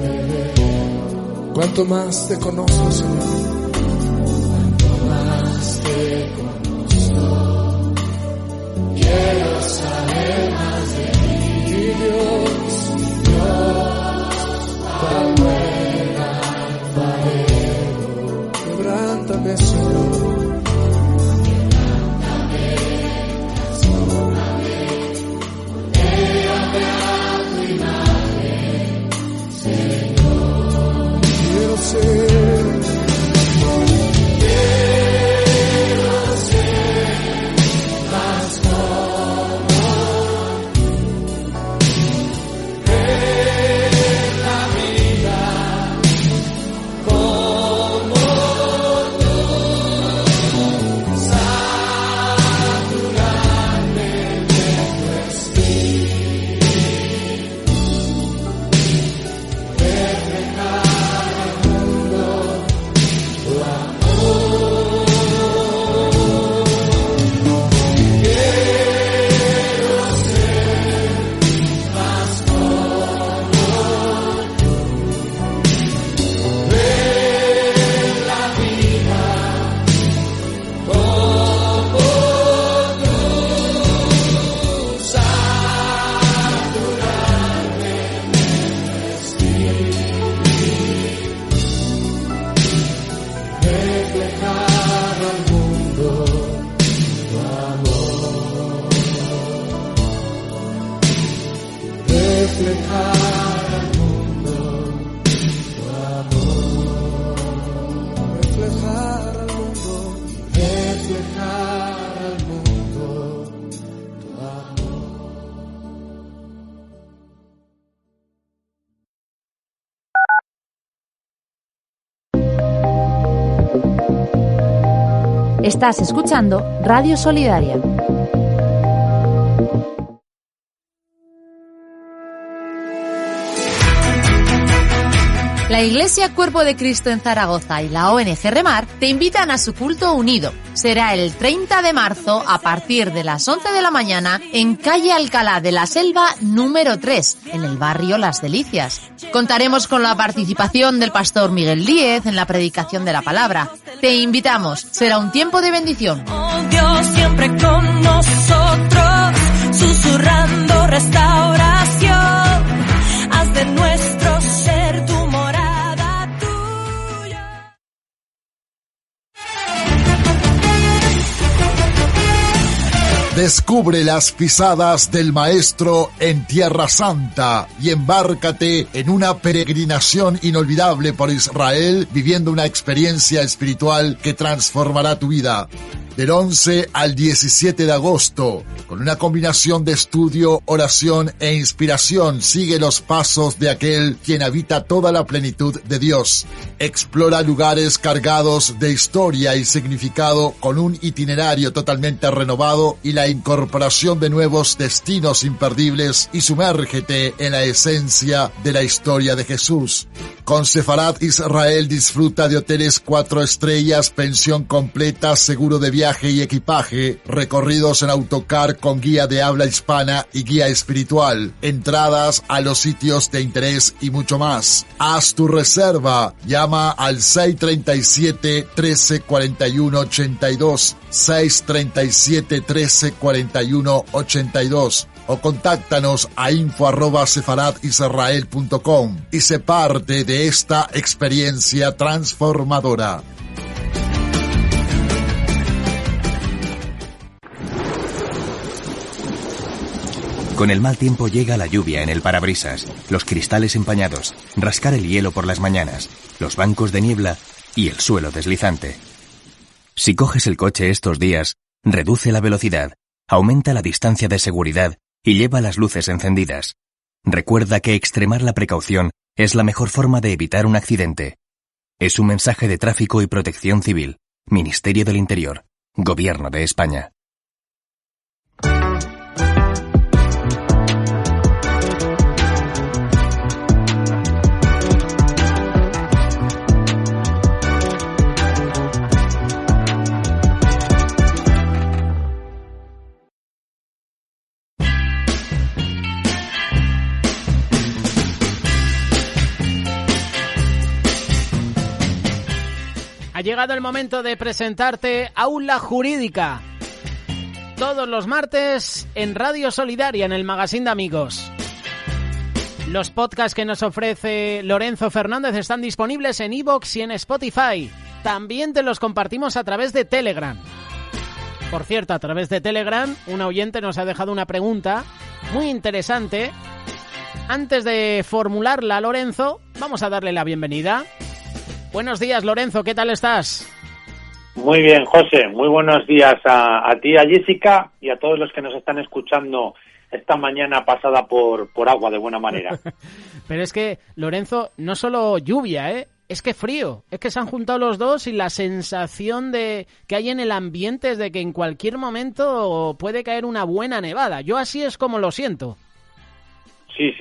te veo. Cuanto más te conozco, Señor. Cuanto más te conozco, quiero saber más de ti, Dios, cual buen alfarero. Quebrántame, Señor. Quiero ser más como tú. Ver la vida como tú. Saturarme de tu espíritu. Reflejar al mundo tu amor. Quiero ser más como tú. Ver la vida como tú. Saturarme de tu espíritu. Reflejar al mundo tu amor. Reflejar al mundo tu amor. Reflejar al mundo. Reflejar al mundo tu amor. Estás escuchando Radio Solidaria. La Iglesia Cuerpo de Cristo en Zaragoza y la ONG Remar te invitan a su culto unido. Será el 30 de marzo a partir de las 11 de la mañana en calle Alcalá de la Selva número 3, en el barrio Las Delicias. Contaremos con la participación del pastor Miguel Díez en la predicación de la palabra. Te invitamos, será un tiempo de bendición. Oh Dios, siempre con nosotros, susurrando restauración. Haz de nuestro ser tu morada tuya. Descubre las pisadas del Maestro en Tierra Santa y embárcate en una peregrinación inolvidable por Israel, viviendo una experiencia espiritual que transformará tu vida. Del 11 al 17 de agosto, con una combinación de estudio, oración e inspiración, sigue los pasos de aquel quien habita toda la plenitud de Dios. Explora lugares cargados de historia y significado con un itinerario totalmente renovado y la incorporación de nuevos destinos imperdibles, y sumérgete en la esencia de la historia de Jesús. Con Sefarat Israel disfruta de hoteles 4 estrellas, pensión completa, seguro de viaje y equipaje, recorridos en autocar con guía de habla hispana y guía espiritual, entradas a los sitios de interés y mucho más. Haz tu reserva, llama al 637-1341-82, 637-1341-82, o contáctanos a info@sefaradisrael.com y sé parte de esta experiencia transformadora. Con el mal tiempo llega la lluvia en el parabrisas, los cristales empañados, rascar el hielo por las mañanas, los bancos de niebla y el suelo deslizante. Si coges el coche estos días, reduce la velocidad, aumenta la distancia de seguridad y lleva las luces encendidas. Recuerda que extremar la precaución es la mejor forma de evitar un accidente. Es un mensaje de Tráfico y Protección Civil, Ministerio del Interior, Gobierno de España. Ha llegado el momento de presentarte Aula Jurídica. Todos los martes en Radio Solidaria, en el Magazine de Amigos. Los podcasts que nos ofrece Lorenzo Fernández están disponibles en iVoox y en Spotify. También te los compartimos a través de Telegram. Por cierto, a través de Telegram, un oyente nos ha dejado una pregunta muy interesante. Antes de formularla, Lorenzo, vamos a darle la bienvenida. Buenos días, Lorenzo, ¿qué tal estás? Muy bien, José, muy buenos días a ti, a Jessica y a todos los que nos están escuchando esta mañana pasada por agua de buena manera. Pero es que, Lorenzo, no solo lluvia, es que frío, es que se han juntado los dos y la sensación de que hay en el ambiente es de que en cualquier momento puede caer una buena nevada. Yo así es como lo siento. Sí,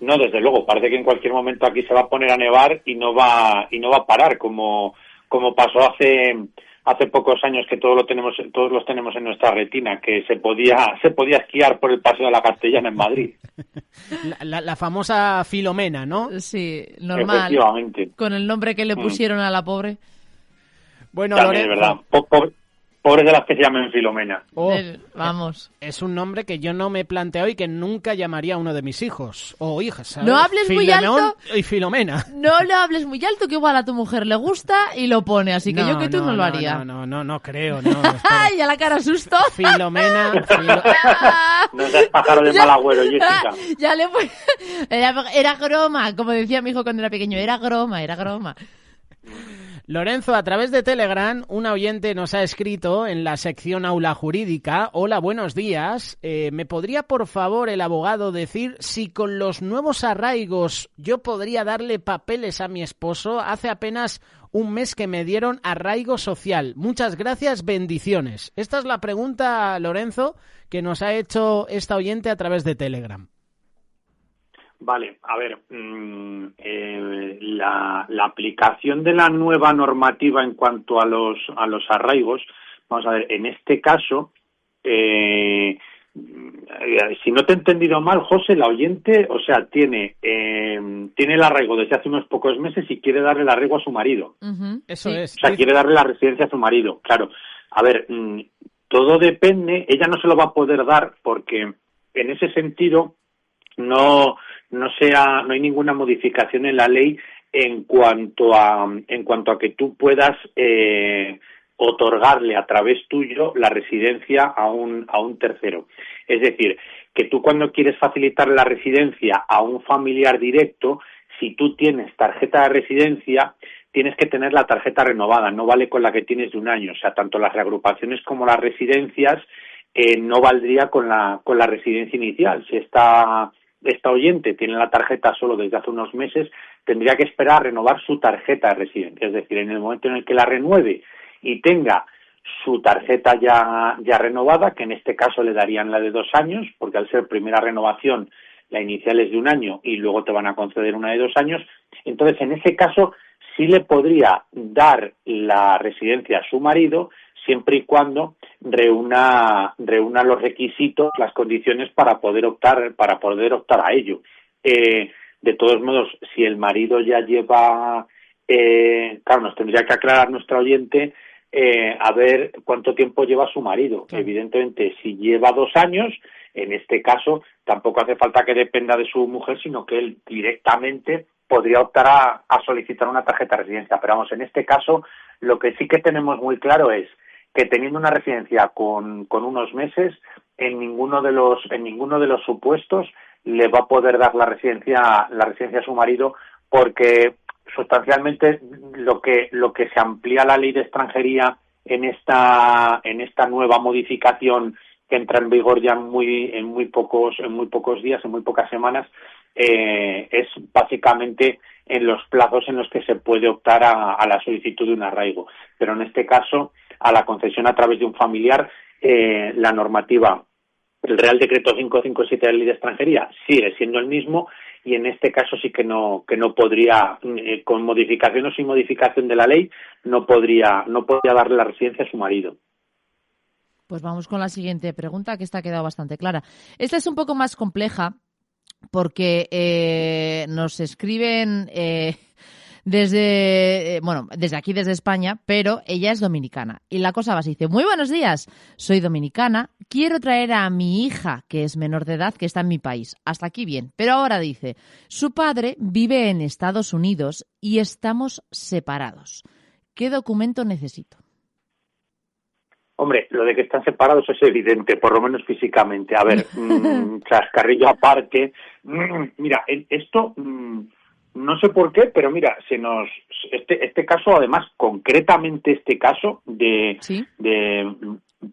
no, desde luego, parece que en cualquier momento aquí se va a poner a nevar y no va a parar, como pasó hace pocos años, que todos los tenemos en nuestra retina, que se podía esquiar por el Paseo de la Castellana en Madrid. La famosa Filomena, ¿no? Sí, normal. Efectivamente. Con el nombre que le pusieron a la pobre. Bueno, también Lorenzo, es verdad. Pobres de las que se llamen Filomena. Vamos. Es un nombre que yo no me he planteado y que nunca llamaría a uno de mis hijos o hijas, ¿sabes? No hables muy alto. Y Filomena. No lo hables muy alto, que igual a tu mujer le gusta y lo pone, así que yo que tú no lo haría. No creo, ¡Ay, a la cara susto! Filomena. No seas pájaro de mal agüero, Jessica. Ya le fue. Era broma, como decía mi hijo cuando era pequeño, era broma. Lorenzo, a través de Telegram, un oyente nos ha escrito en la sección Aula Jurídica: hola, buenos días, ¿me podría por favor el abogado decir si con los nuevos arraigos yo podría darle papeles a mi esposo? Hace apenas un mes que me dieron arraigo social. Muchas gracias, bendiciones. Esta es la pregunta, Lorenzo, que nos ha hecho esta oyente a través de Telegram. Vale, a ver, la aplicación de la nueva normativa en cuanto a los arraigos, vamos a ver, en este caso, si no te he entendido mal, José, la oyente, o sea, tiene el arraigo desde hace unos pocos meses y quiere darle el arraigo a su marido. Eso es. O sea, quiere darle la residencia a su marido, claro. A ver, todo depende, ella no se lo va a poder dar porque en ese sentido no hay ninguna modificación en la ley en cuanto a que tú puedas otorgarle a través tuyo la residencia a un tercero. Es decir, que tú cuando quieres facilitar la residencia a un familiar directo, si tú tienes tarjeta de residencia, tienes que tener la tarjeta renovada, no vale con la que tienes de un año. O sea, tanto las reagrupaciones como las residencias no valdría con la residencia inicial. Si esta oyente tiene la tarjeta solo desde hace unos meses, tendría que esperar a renovar su tarjeta de residencia. Es decir, en el momento en el que la renueve y tenga su tarjeta ya renovada, que en este caso le darían la de 2 años, porque al ser primera renovación la inicial es de 1 año y luego te van a conceder una de 2 años, entonces en ese caso sí le podría dar la residencia a su marido siempre y cuando reúna los requisitos, las condiciones para poder optar a ello. De todos modos, si el marido ya lleva, claro, nos tendría que aclarar nuestra oyente a ver cuánto tiempo lleva su marido. Sí. Evidentemente, si lleva 2 años, en este caso tampoco hace falta que dependa de su mujer, sino que él directamente podría optar a solicitar una tarjeta de residencia. Pero vamos, en este caso, lo que sí que tenemos muy claro es que teniendo una residencia con unos meses, en ninguno de los supuestos le va a poder dar la residencia a su marido, porque sustancialmente lo que se amplía la ley de extranjería en esta nueva modificación que entra en vigor ya en muy pocos días, en muy pocas semanas, es básicamente en los plazos en los que se puede optar a la solicitud de un arraigo. Pero en este caso, a la concesión a través de un familiar, la normativa, el Real Decreto 557 de la Ley de Extranjería sigue siendo el mismo, y en este caso sí que no podría, con modificación o sin modificación de la ley, no podría darle la residencia a su marido. Pues vamos con la siguiente pregunta, que esta ha quedado bastante clara. Esta es un poco más compleja porque nos escriben desde aquí, desde España, pero ella es dominicana. Y la cosa va así, dice: muy buenos días, soy dominicana, quiero traer a mi hija, que es menor de edad, que está en mi país. Hasta aquí bien. Pero ahora dice, su padre vive en Estados Unidos y estamos separados. ¿Qué documento necesito? Hombre, lo de que están separados es evidente, por lo menos físicamente. A ver, chascarrillo aparte. Mira, esto, no sé por qué, pero mira, este caso, además, concretamente este caso de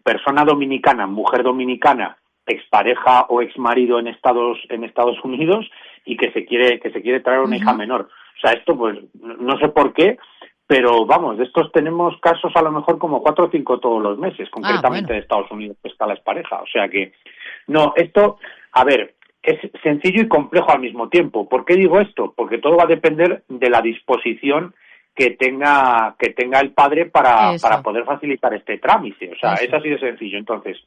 persona dominicana, mujer dominicana, expareja o exmarido en Estados Unidos, y que se quiere traer una hija menor. O sea, esto, pues, no sé por qué, pero vamos, de estos tenemos casos a lo mejor como 4 o 5 todos los meses, concretamente de Estados Unidos, que está la expareja. O sea que, no, esto, a ver, es sencillo y complejo al mismo tiempo. ¿Por qué digo esto? Porque todo va a depender de la disposición que tenga el padre para poder facilitar este trámite. O sea, es así de sencillo. Entonces,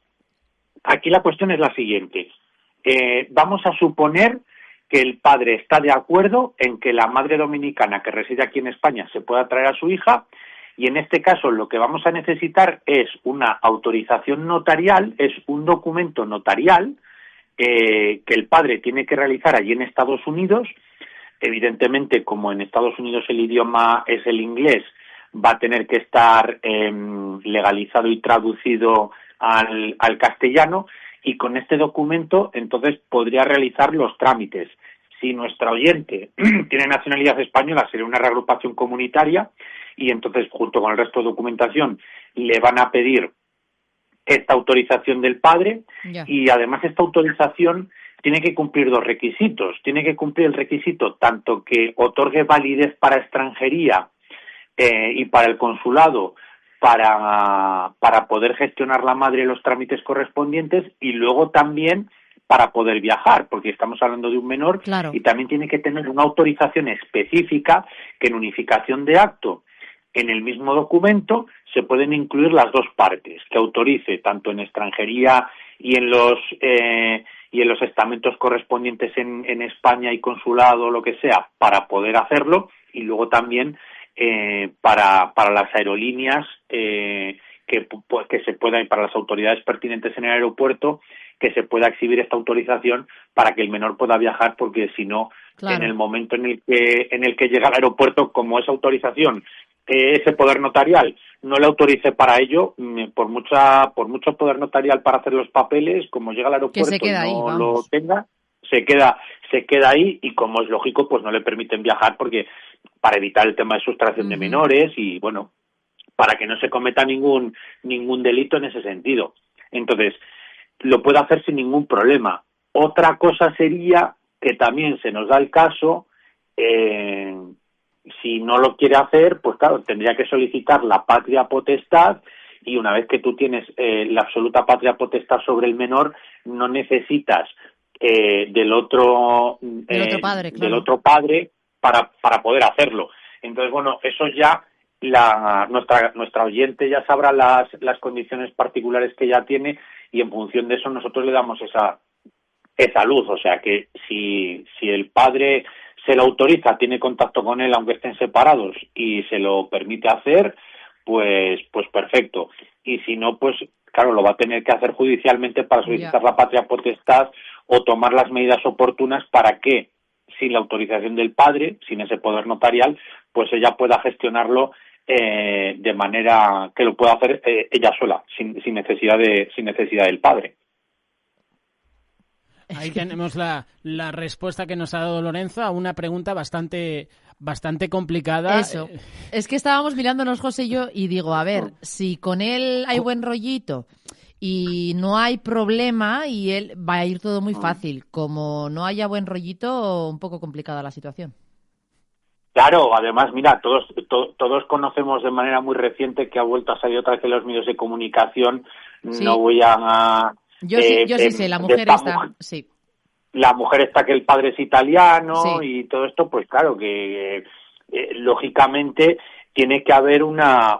aquí la cuestión es la siguiente. Vamos a suponer que el padre está de acuerdo en que la madre dominicana que reside aquí en España se pueda traer a su hija, y en este caso lo que vamos a necesitar es una autorización notarial, es un documento notarial que el padre tiene que realizar allí en Estados Unidos. Evidentemente, como en Estados Unidos el idioma es el inglés, va a tener que estar legalizado y traducido al castellano, y con este documento entonces podría realizar los trámites. Si nuestra oyente tiene nacionalidad española, sería una reagrupación comunitaria, y entonces junto con el resto de documentación le van a pedir esta autorización del padre, y además esta autorización tiene que cumplir 2 requisitos. Tiene que cumplir el requisito tanto que otorgue validez para extranjería y para el consulado, para poder gestionar la madre los trámites correspondientes, y luego también para poder viajar, porque estamos hablando de un menor, y también tiene que tener una autorización específica que en unificación de acto en el mismo documento se pueden incluir las 2 partes, que autorice tanto en extranjería y en los estamentos correspondientes en España y consulado, lo que sea, para poder hacerlo, y luego también para las aerolíneas que se pueda, y para las autoridades pertinentes en el aeropuerto, que se pueda exhibir esta autorización para que el menor pueda viajar, porque si no, en el momento en el que llega al aeropuerto, como esa autorización ese poder notarial no le autorice para ello, por mucho poder notarial para hacer los papeles, como llega al aeropuerto y no lo tenga, se queda ahí, y como es lógico, pues no le permiten viajar, porque para evitar el tema de sustracción de menores y, bueno, para que no se cometa ningún delito en ese sentido. Entonces, lo puede hacer sin ningún problema. Otra cosa sería que también se nos da el caso, si no lo quiere hacer, pues claro, tendría que solicitar la patria potestad, y una vez que tú tienes la absoluta patria potestad sobre el menor, no necesitas del otro padre, claro, del otro padre para poder hacerlo. Entonces, bueno, eso ya nuestra oyente ya sabrá las condiciones particulares que ella tiene, y en función de eso nosotros le damos esa luz. O sea que si el padre se lo autoriza, tiene contacto con él aunque estén separados y se lo permite hacer, pues perfecto. Y si no, pues claro, lo va a tener que hacer judicialmente para solicitar la patria potestad o tomar las medidas oportunas para que, sin la autorización del padre, sin ese poder notarial, pues ella pueda gestionarlo de manera que lo pueda hacer ella sola, sin necesidad del padre. Ahí tenemos la respuesta que nos ha dado Lorenzo a una pregunta bastante complicada. Eso. Es que estábamos mirándonos José y yo, y digo, a ver, si con él hay buen rollito y no hay problema, y él va a ir todo muy fácil. Como no haya buen rollito, un poco complicada la situación. Claro, además, mira, todos conocemos de manera muy reciente que ha vuelto a salir otra vez en los medios de comunicación. Sí. No voy a... Yo sí sé, la mujer está, sí. La mujer está que el padre es italiano, sí. Y todo esto, pues claro, que lógicamente tiene que haber una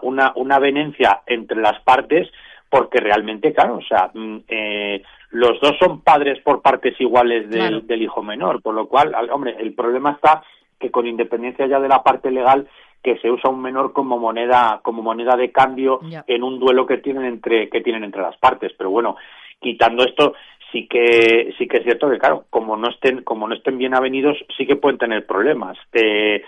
avenencia entre las partes, porque realmente, claro, o sea, los dos son padres por partes iguales del hijo menor, por lo cual, hombre, el problema está que con independencia ya de la parte legal, que se usa un menor como moneda de cambio en un duelo que tienen entre las partes. Pero bueno, quitando esto, sí que es cierto que, claro, como no estén bien avenidos, sí que pueden tener problemas. Que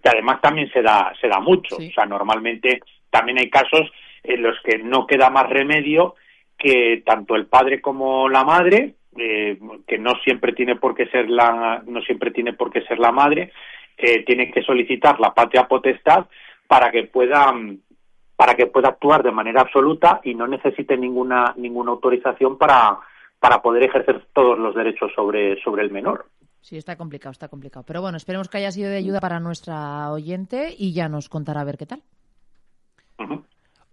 además también se da mucho. Sí. O sea, normalmente también hay casos en los que no queda más remedio que tanto el padre como la madre, que no siempre tiene por qué ser la madre, tiene que solicitar la patria potestad para que pueda actuar de manera absoluta y no necesite ninguna autorización para poder ejercer todos los derechos sobre el menor. Sí, está complicado. Pero bueno, esperemos que haya sido de ayuda para nuestra oyente y ya nos contará a ver qué tal. Uh-huh.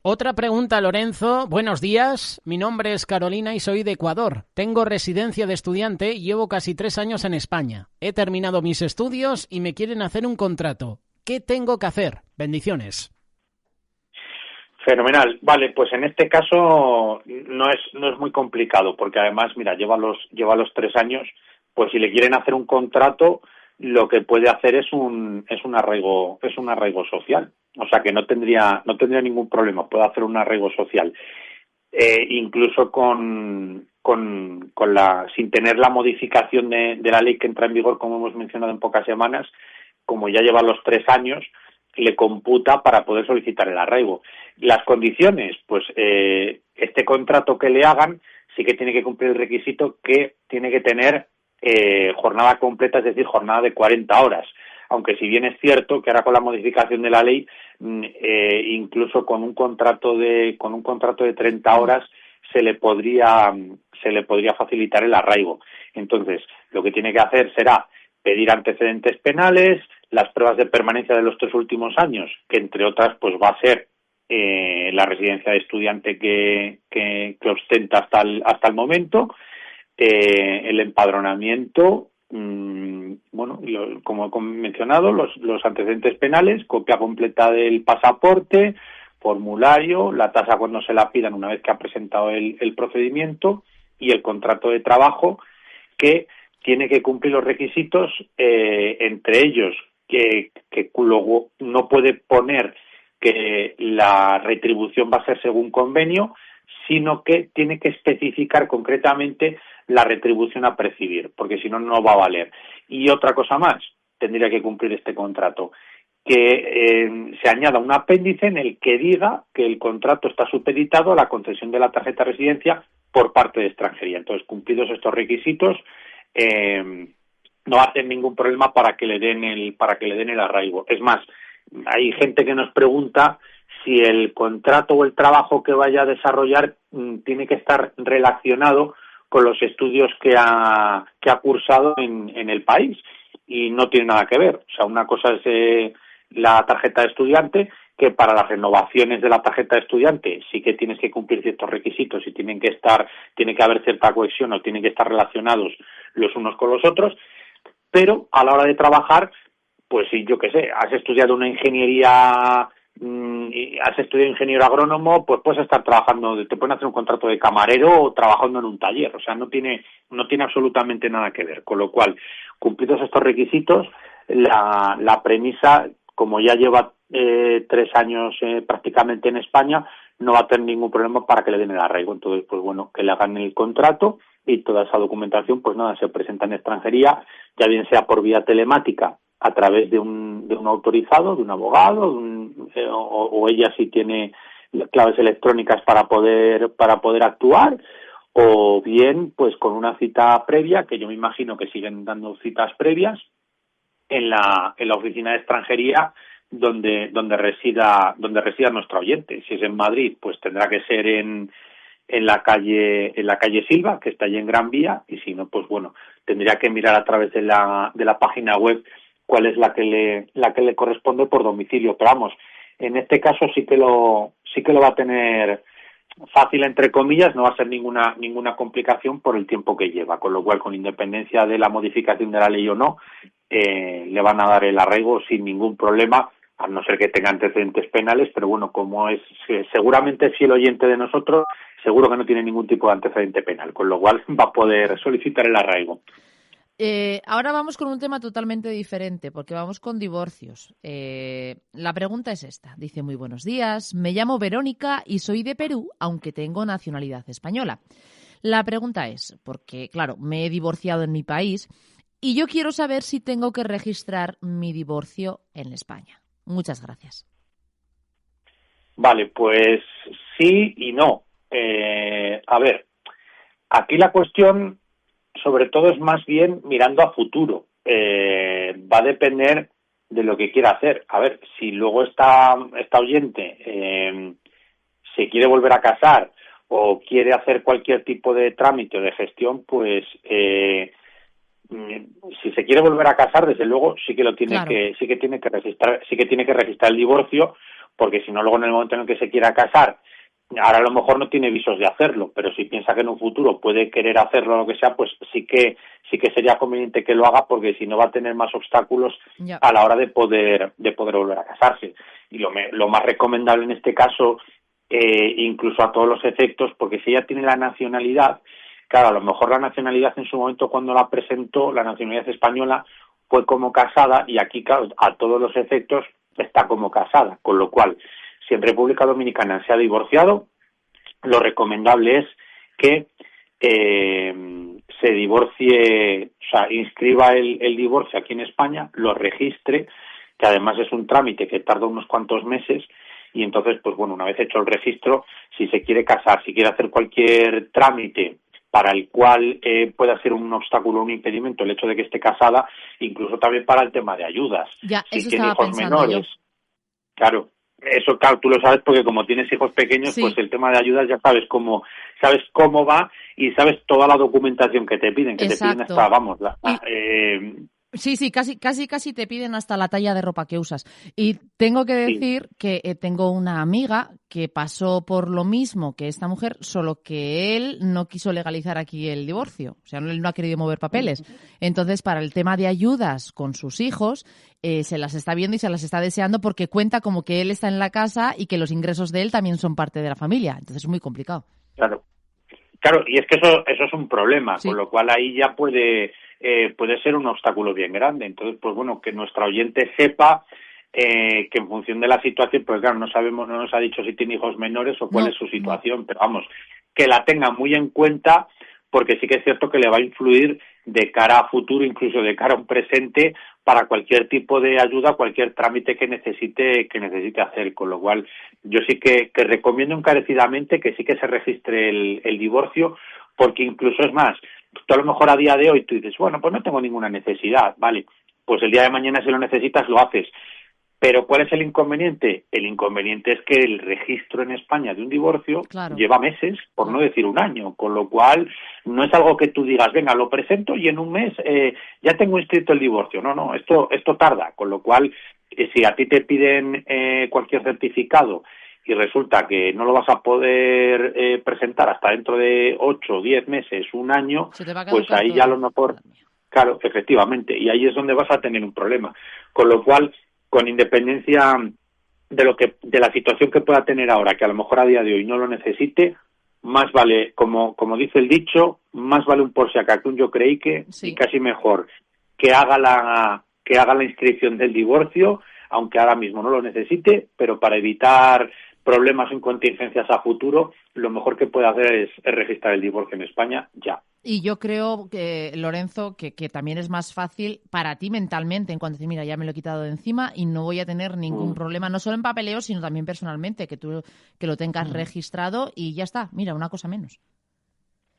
Otra pregunta, Lorenzo. Buenos días. Mi nombre es Carolina y soy de Ecuador. Tengo residencia de estudiante y llevo casi 3 años en España. He terminado mis estudios y me quieren hacer un contrato. ¿Qué tengo que hacer? Bendiciones. Fenomenal. Vale, pues en este caso no es muy complicado, porque además, mira, lleva los 3 años, pues si le quieren hacer un contrato, lo que puede hacer es un arraigo social. O sea que no tendría ningún problema, puede hacer un arraigo social. Incluso sin tener la modificación de la ley que entra en vigor, como hemos mencionado, en pocas semanas, como ya lleva los 3 años, le computa para poder solicitar el arraigo. Las condiciones, pues este contrato que le hagan sí que tiene que cumplir el requisito que tiene que tener jornada completa, es decir, jornada de 40 horas. Aunque si bien es cierto que ahora con la modificación de la ley, incluso con un contrato de 30 horas se le podría facilitar el arraigo. Entonces, lo que tiene que hacer será pedir antecedentes penales, las pruebas de permanencia de los 3 últimos años, que entre otras pues va a ser la residencia de estudiante que ostenta hasta el momento, el empadronamiento, como he mencionado, los antecedentes penales, copia completa del pasaporte, formulario, la tasa cuando se la pidan una vez que ha presentado el procedimiento, y el contrato de trabajo, que tiene que cumplir los requisitos, entre ellos que luego no puede poner que la retribución va a ser según convenio, sino que tiene que especificar concretamente la retribución a percibir, porque si no, no va a valer. Y otra cosa más, tendría que cumplir este contrato, que se añada un apéndice en el que diga que el contrato está supeditado a la concesión de la tarjeta de residencia por parte de extranjería. Entonces, cumplidos estos requisitos, no hacen ningún problema para que le den el arraigo. Es más, hay gente que nos pregunta si el contrato o el trabajo que vaya a desarrollar tiene que estar relacionado con los estudios que ha cursado en el país, y no tiene nada que ver. O sea, una cosa es la tarjeta de estudiante, que para las renovaciones de la tarjeta de estudiante sí que tienes que cumplir ciertos requisitos y tiene que haber cierta cohesión o tienen que estar relacionados los unos con los otros, pero a la hora de trabajar, pues si yo qué sé, has estudiado una ingeniería, has estudiado ingeniero agrónomo, pues puedes estar trabajando, te pueden hacer un contrato de camarero o trabajando en un taller. O sea, no tiene absolutamente nada que ver. Con lo cual, cumplidos estos requisitos, la premisa, como ya lleva 3 años prácticamente en España, no va a tener ningún problema para que le den el arraigo. Entonces, pues bueno, que le hagan el contrato y toda esa documentación, pues nada, se presenta en extranjería, ya bien sea por vía telemática, a través de un autorizado, de un abogado, o ella sí tiene claves electrónicas para poder actuar, o bien pues con una cita previa, que yo me imagino que siguen dando citas previas en la oficina de extranjería donde resida nuestro oyente. Si es en Madrid, pues tendrá que ser en la calle Silva, que está allí en Gran Vía, y si no, pues bueno, tendría que mirar a través de la página web cuál es la que le corresponde por domicilio. Pero vamos, en este caso sí que lo va a tener fácil, entre comillas, no va a ser ninguna complicación por el tiempo que lleva, con lo cual, con independencia de la modificación de la ley o no, le van a dar el arraigo sin ningún problema, a no ser que tenga antecedentes penales. Pero bueno, como es seguramente fiel oyente de nosotros, seguro que no tiene ningún tipo de antecedente penal, con lo cual va a poder solicitar el arraigo. Ahora vamos con un tema totalmente diferente, porque vamos con divorcios. La pregunta es esta. Dice: muy buenos días, me llamo Verónica y soy de Perú, aunque tengo nacionalidad española. La pregunta es, porque claro, me he divorciado en mi país y yo quiero saber si tengo que registrar mi divorcio en España. Muchas gracias. Vale, pues sí y no. A ver, aquí la cuestión sobre todo es más bien mirando a futuro. Va a depender de lo que quiera hacer. A ver, si luego esta oyente se quiere volver a casar o quiere hacer cualquier tipo de trámite o de gestión, pues si se quiere volver a casar, desde luego sí que tiene que registrar el divorcio, porque si no, luego en el momento en el que se quiera casar, ahora a lo mejor no tiene visos de hacerlo, pero si piensa que en un futuro puede querer hacerlo o lo que sea, pues sí que sería conveniente que lo haga, porque si no va a tener más obstáculos a la hora de poder volver a casarse. Y lo más recomendable en este caso, incluso a todos los efectos, porque si ella tiene la nacionalidad, claro, a lo mejor la nacionalidad en su momento cuando la presentó, la nacionalidad española, fue como casada, y aquí, claro, a todos los efectos está como casada, con lo cual, si en República Dominicana se ha divorciado, lo recomendable es que se divorcie, o sea, inscriba el divorcio aquí en España, lo registre, que además es un trámite que tarda unos cuantos meses, y entonces, pues bueno, una vez hecho el registro, si se quiere casar, si quiere hacer cualquier trámite para el cual pueda ser un obstáculo, un impedimento el hecho de que esté casada, incluso también para el tema de ayudas. Ya, si eso tiene estaba hijos pensando menores, yo. Claro, eso claro, tú lo sabes porque como tienes hijos pequeños, Sí. pues el tema de ayudas ya sabes cómo va y sabes toda la documentación que te piden, te piden Exacto. hasta, vamos, Sí, casi te piden hasta la talla de ropa que usas. Y tengo que decir que tengo una amiga que pasó por lo mismo que esta mujer, solo que él no quiso legalizar aquí el divorcio. O sea, él no ha querido mover papeles. Entonces, para el tema de ayudas con sus hijos, se las está viendo y se las está deseando, porque cuenta como que él está en la casa y que los ingresos de él también son parte de la familia. Entonces, es muy complicado. Claro, y es que eso es un problema, con lo cual ahí ya puede ser un obstáculo bien grande. Entonces, pues bueno, que nuestra oyente sepa que en función de la situación, pues claro, no nos ha dicho si tiene hijos menores o cuál es su situación, pero vamos, que la tenga muy en cuenta, porque sí que es cierto que le va a influir de cara a futuro, incluso de cara a un presente, para cualquier tipo de ayuda, cualquier trámite que necesite hacer. Con lo cual, yo sí que recomiendo encarecidamente que sí que se registre el divorcio, porque incluso es más, tú a lo mejor a día de hoy tú dices, bueno, pues no tengo ninguna necesidad, vale, pues el día de mañana si lo necesitas lo haces. Pero ¿cuál es el inconveniente? El inconveniente es que el registro en España de un divorcio lleva meses, por no decir un año, con lo cual no es algo que tú digas, venga, lo presento y en un mes ya tengo inscrito el divorcio. No, esto tarda, con lo cual si a ti te piden cualquier certificado y resulta que no lo vas a poder presentar hasta dentro de 8, 10 meses, un año, pues ahí ya a lo mejor, claro, efectivamente, y ahí es donde vas a tener un problema. Con lo cual, con independencia de la situación que pueda tener ahora, que a lo mejor a día de hoy no lo necesite, más vale, como dice el dicho, más vale un por si acaso que un yo creí que, y casi mejor que haga la inscripción del divorcio, aunque ahora mismo no lo necesite, pero para evitar problemas o contingencias a futuro, lo mejor que puede hacer es registrar el divorcio en España ya. Y yo creo que, Lorenzo, que también es más fácil para ti mentalmente, en cuanto a decir, mira, ya me lo he quitado de encima y no voy a tener ningún problema, no solo en papeleo, sino también personalmente, que tú que lo tengas registrado y ya está, mira, una cosa menos.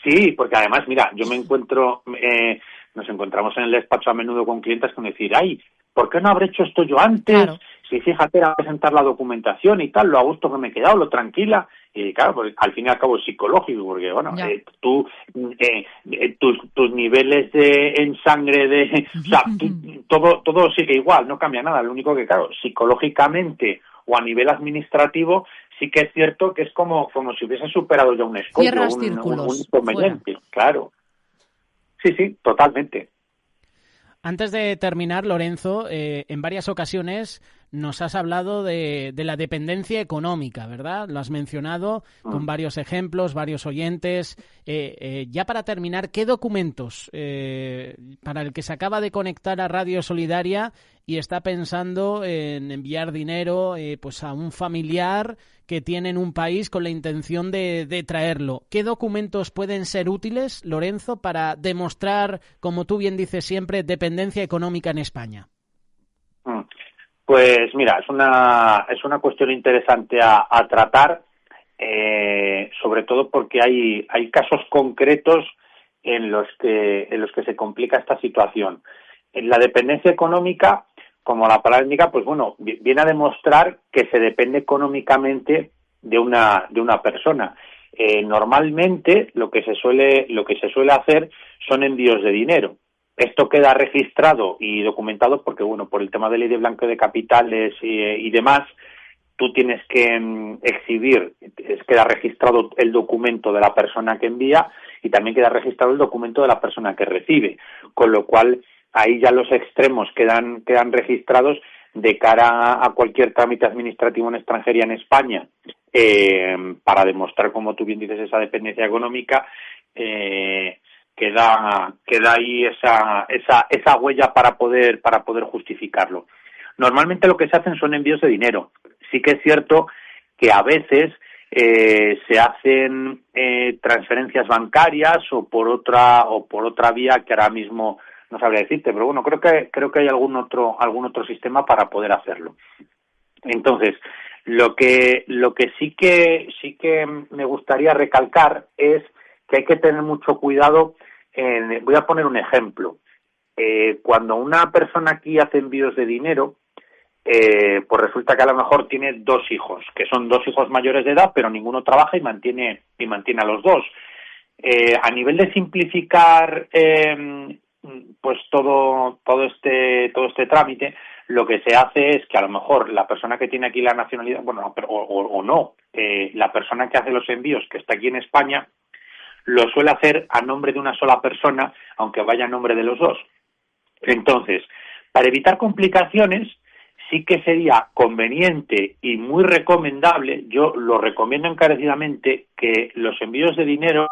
Sí, porque además, mira, yo nos encontramos en el despacho a menudo con clientes con decir, ay, ¿por qué no habré hecho esto yo antes? Claro. Si fíjate, era presentar la documentación y tal, lo a gusto que me he quedado, lo tranquila. Y claro, pues, al fin y al cabo es psicológico, porque bueno, tus niveles en sangre o sea, todo sigue igual, no cambia nada. Lo único que, claro, psicológicamente o a nivel administrativo, sí que es cierto que es como si hubiese superado ya un escollo, un inconveniente, claro. Sí, totalmente. Antes de terminar, Lorenzo, en varias ocasiones nos has hablado de la dependencia económica, ¿verdad? Lo has mencionado con varios ejemplos, varios oyentes. Ya para terminar, ¿qué documentos para el que se acaba de conectar a Radio Solidaria y está pensando en enviar dinero pues a un familiar que tiene en un país con la intención de traerlo? ¿Qué documentos pueden ser útiles, Lorenzo, para demostrar, como tú bien dices siempre, dependencia económica en España? Pues mira, es una cuestión interesante a tratar, sobre todo porque hay casos concretos en los que se complica esta situación. En la dependencia económica, como la palabra indica, pues bueno, viene a demostrar que se depende económicamente de una persona. Normalmente lo que se suele hacer son envíos de dinero. Esto queda registrado y documentado porque, bueno, por el tema de ley de blanqueo de capitales y demás, tú tienes que exhibir, queda registrado el documento de la persona que envía y también queda registrado el documento de la persona que recibe, con lo cual ahí ya los extremos quedan registrados de cara a cualquier trámite administrativo en extranjería en España, para demostrar, como tú bien dices, esa dependencia económica. Queda ahí esa huella para poder justificarlo. Normalmente lo que se hacen son envíos de dinero. Sí que es cierto que a veces se hacen transferencias bancarias o por otra vía que ahora mismo no sabría decirte, pero bueno, creo que hay algún otro sistema para poder hacerlo. Entonces, lo que sí que me gustaría recalcar es que hay que tener mucho cuidado. Voy a poner un ejemplo. Cuando una persona aquí hace envíos de dinero, pues resulta que a lo mejor tiene 2 hijos, que son 2 hijos mayores de edad, pero ninguno trabaja y mantiene a los 2. A nivel de simplificar pues todo este trámite, lo que se hace es que a lo mejor la persona que tiene aquí la nacionalidad, bueno, la persona que hace los envíos, que está aquí en España, lo suele hacer a nombre de una sola persona, aunque vaya a nombre de los 2. Entonces, para evitar complicaciones, sí que sería conveniente y muy recomendable, yo lo recomiendo encarecidamente, que los envíos de dinero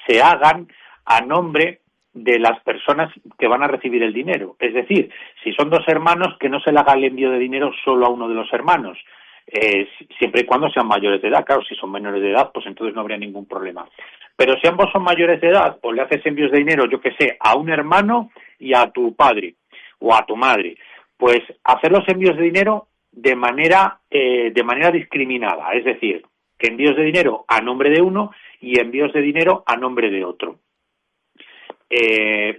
se hagan a nombre de las personas que van a recibir el dinero. Es decir, si son 2 hermanos, que no se le haga el envío de dinero solo a uno de los hermanos, siempre y cuando sean mayores de edad. Claro, si son menores de edad, pues entonces no habría ningún problema. Pero si ambos son mayores de edad, pues le haces envíos de dinero, yo que sé, a un hermano y a tu padre o a tu madre, pues hacer los envíos de dinero de manera discriminada, es decir, que envíos de dinero a nombre de uno y envíos de dinero a nombre de otro.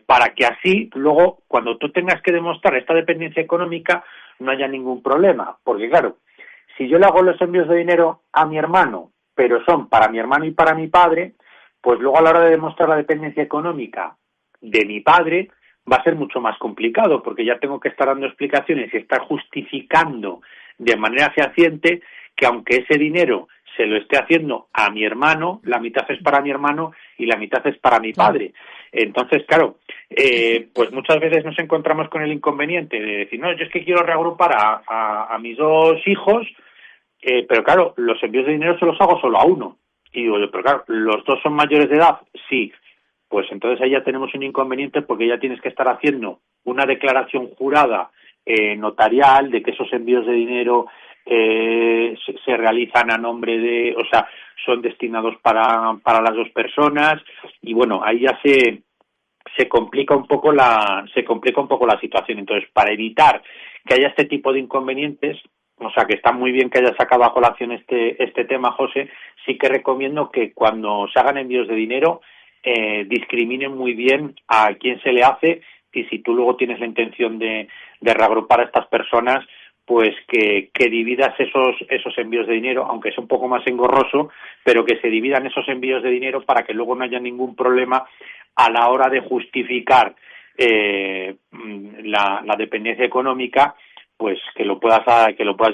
Para que así, luego, cuando tú tengas que demostrar esta dependencia económica, no haya ningún problema. Porque, claro, si yo le hago los envíos de dinero a mi hermano, pero son para mi hermano y para mi padre, pues luego a la hora de demostrar la dependencia económica de mi padre, va a ser mucho más complicado, porque ya tengo que estar dando explicaciones y estar justificando de manera fehaciente que aunque ese dinero se lo esté haciendo a mi hermano, la mitad es para mi hermano y la mitad es para mi padre. Entonces, claro, pues muchas veces nos encontramos con el inconveniente de decir, no, yo es que quiero reagrupar a mis dos hijos, pero claro, los envíos de dinero se los hago solo a uno. Y digo, pero claro, ¿los dos son mayores de edad? Sí. Pues entonces ahí ya tenemos un inconveniente porque ya tienes que estar haciendo una declaración jurada notarial de que esos envíos de dinero se realizan a nombre de, o sea, son destinados para las dos personas, y bueno, ahí ya se complica un poco la situación. Entonces, para evitar que haya este tipo de inconvenientes, o sea, que está muy bien que haya sacado a colación este tema, José, sí que recomiendo que cuando se hagan envíos de dinero discriminen muy bien a quién se le hace, y si tú luego tienes la intención de reagrupar a estas personas, pues que dividas esos envíos de dinero, aunque es un poco más engorroso, pero que se dividan esos envíos de dinero para que luego no haya ningún problema a la hora de justificar la dependencia económica, pues que lo puedas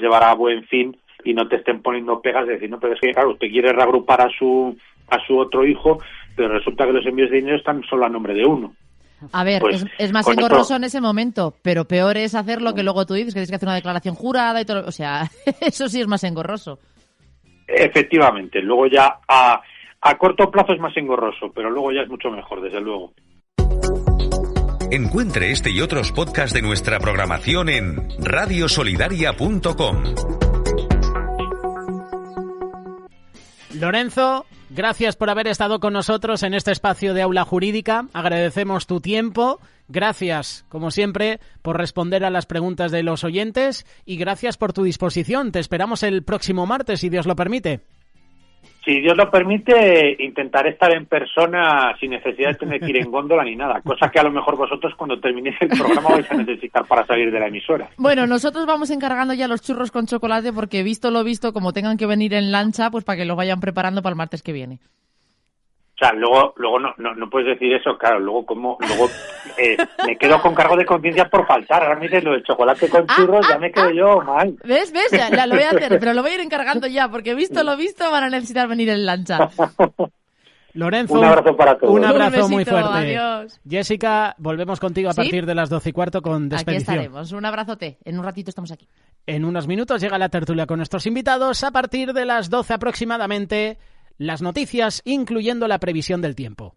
llevar a buen fin y no te estén poniendo pegas de decir, no, pero es que claro, usted quiere reagrupar a su otro hijo, pero resulta que los envíos de dinero están solo a nombre de uno. A ver, pues, es más engorroso en ese momento, pero peor es hacer lo que luego tú dices, que tienes que hacer una declaración jurada y todo, o sea, eso sí es más engorroso. Efectivamente, luego ya a corto plazo es más engorroso, pero luego ya es mucho mejor, desde luego. Encuentre este y otros podcasts de nuestra programación en radiosolidaria.com. Lorenzo, gracias por haber estado con nosotros en este espacio de Aula Jurídica. Agradecemos tu tiempo. Gracias, como siempre, por responder a las preguntas de los oyentes y gracias por tu disposición. Te esperamos el próximo martes, si Dios lo permite. Si Dios lo permite, intentaré estar en persona sin necesidad de tener que ir en góndola ni nada, cosa que a lo mejor vosotros cuando terminéis el programa vais a necesitar para salir de la emisora. Bueno, nosotros vamos encargando ya los churros con chocolate porque visto lo visto, como tengan que venir en lancha, pues para que lo vayan preparando para el martes que viene. O sea, luego no puedes decir eso, claro, luego me quedo con cargo de conciencia por faltar. Ahora me dices lo del chocolate con churros, ya me quedo yo mal. ¿Ves? Ya lo voy a hacer, pero lo voy a ir encargando ya, porque visto lo visto van a necesitar venir en lancha. Lorenzo, un abrazo para todos. Un abrazo besito, muy fuerte. Adiós. Jessica, volvemos contigo a partir de las 12:15 con Despedición. Aquí estaremos, un abrazote, en un ratito estamos aquí. En unos minutos llega la tertulia con nuestros invitados. A partir de las 12 aproximadamente, las noticias, incluyendo la previsión del tiempo.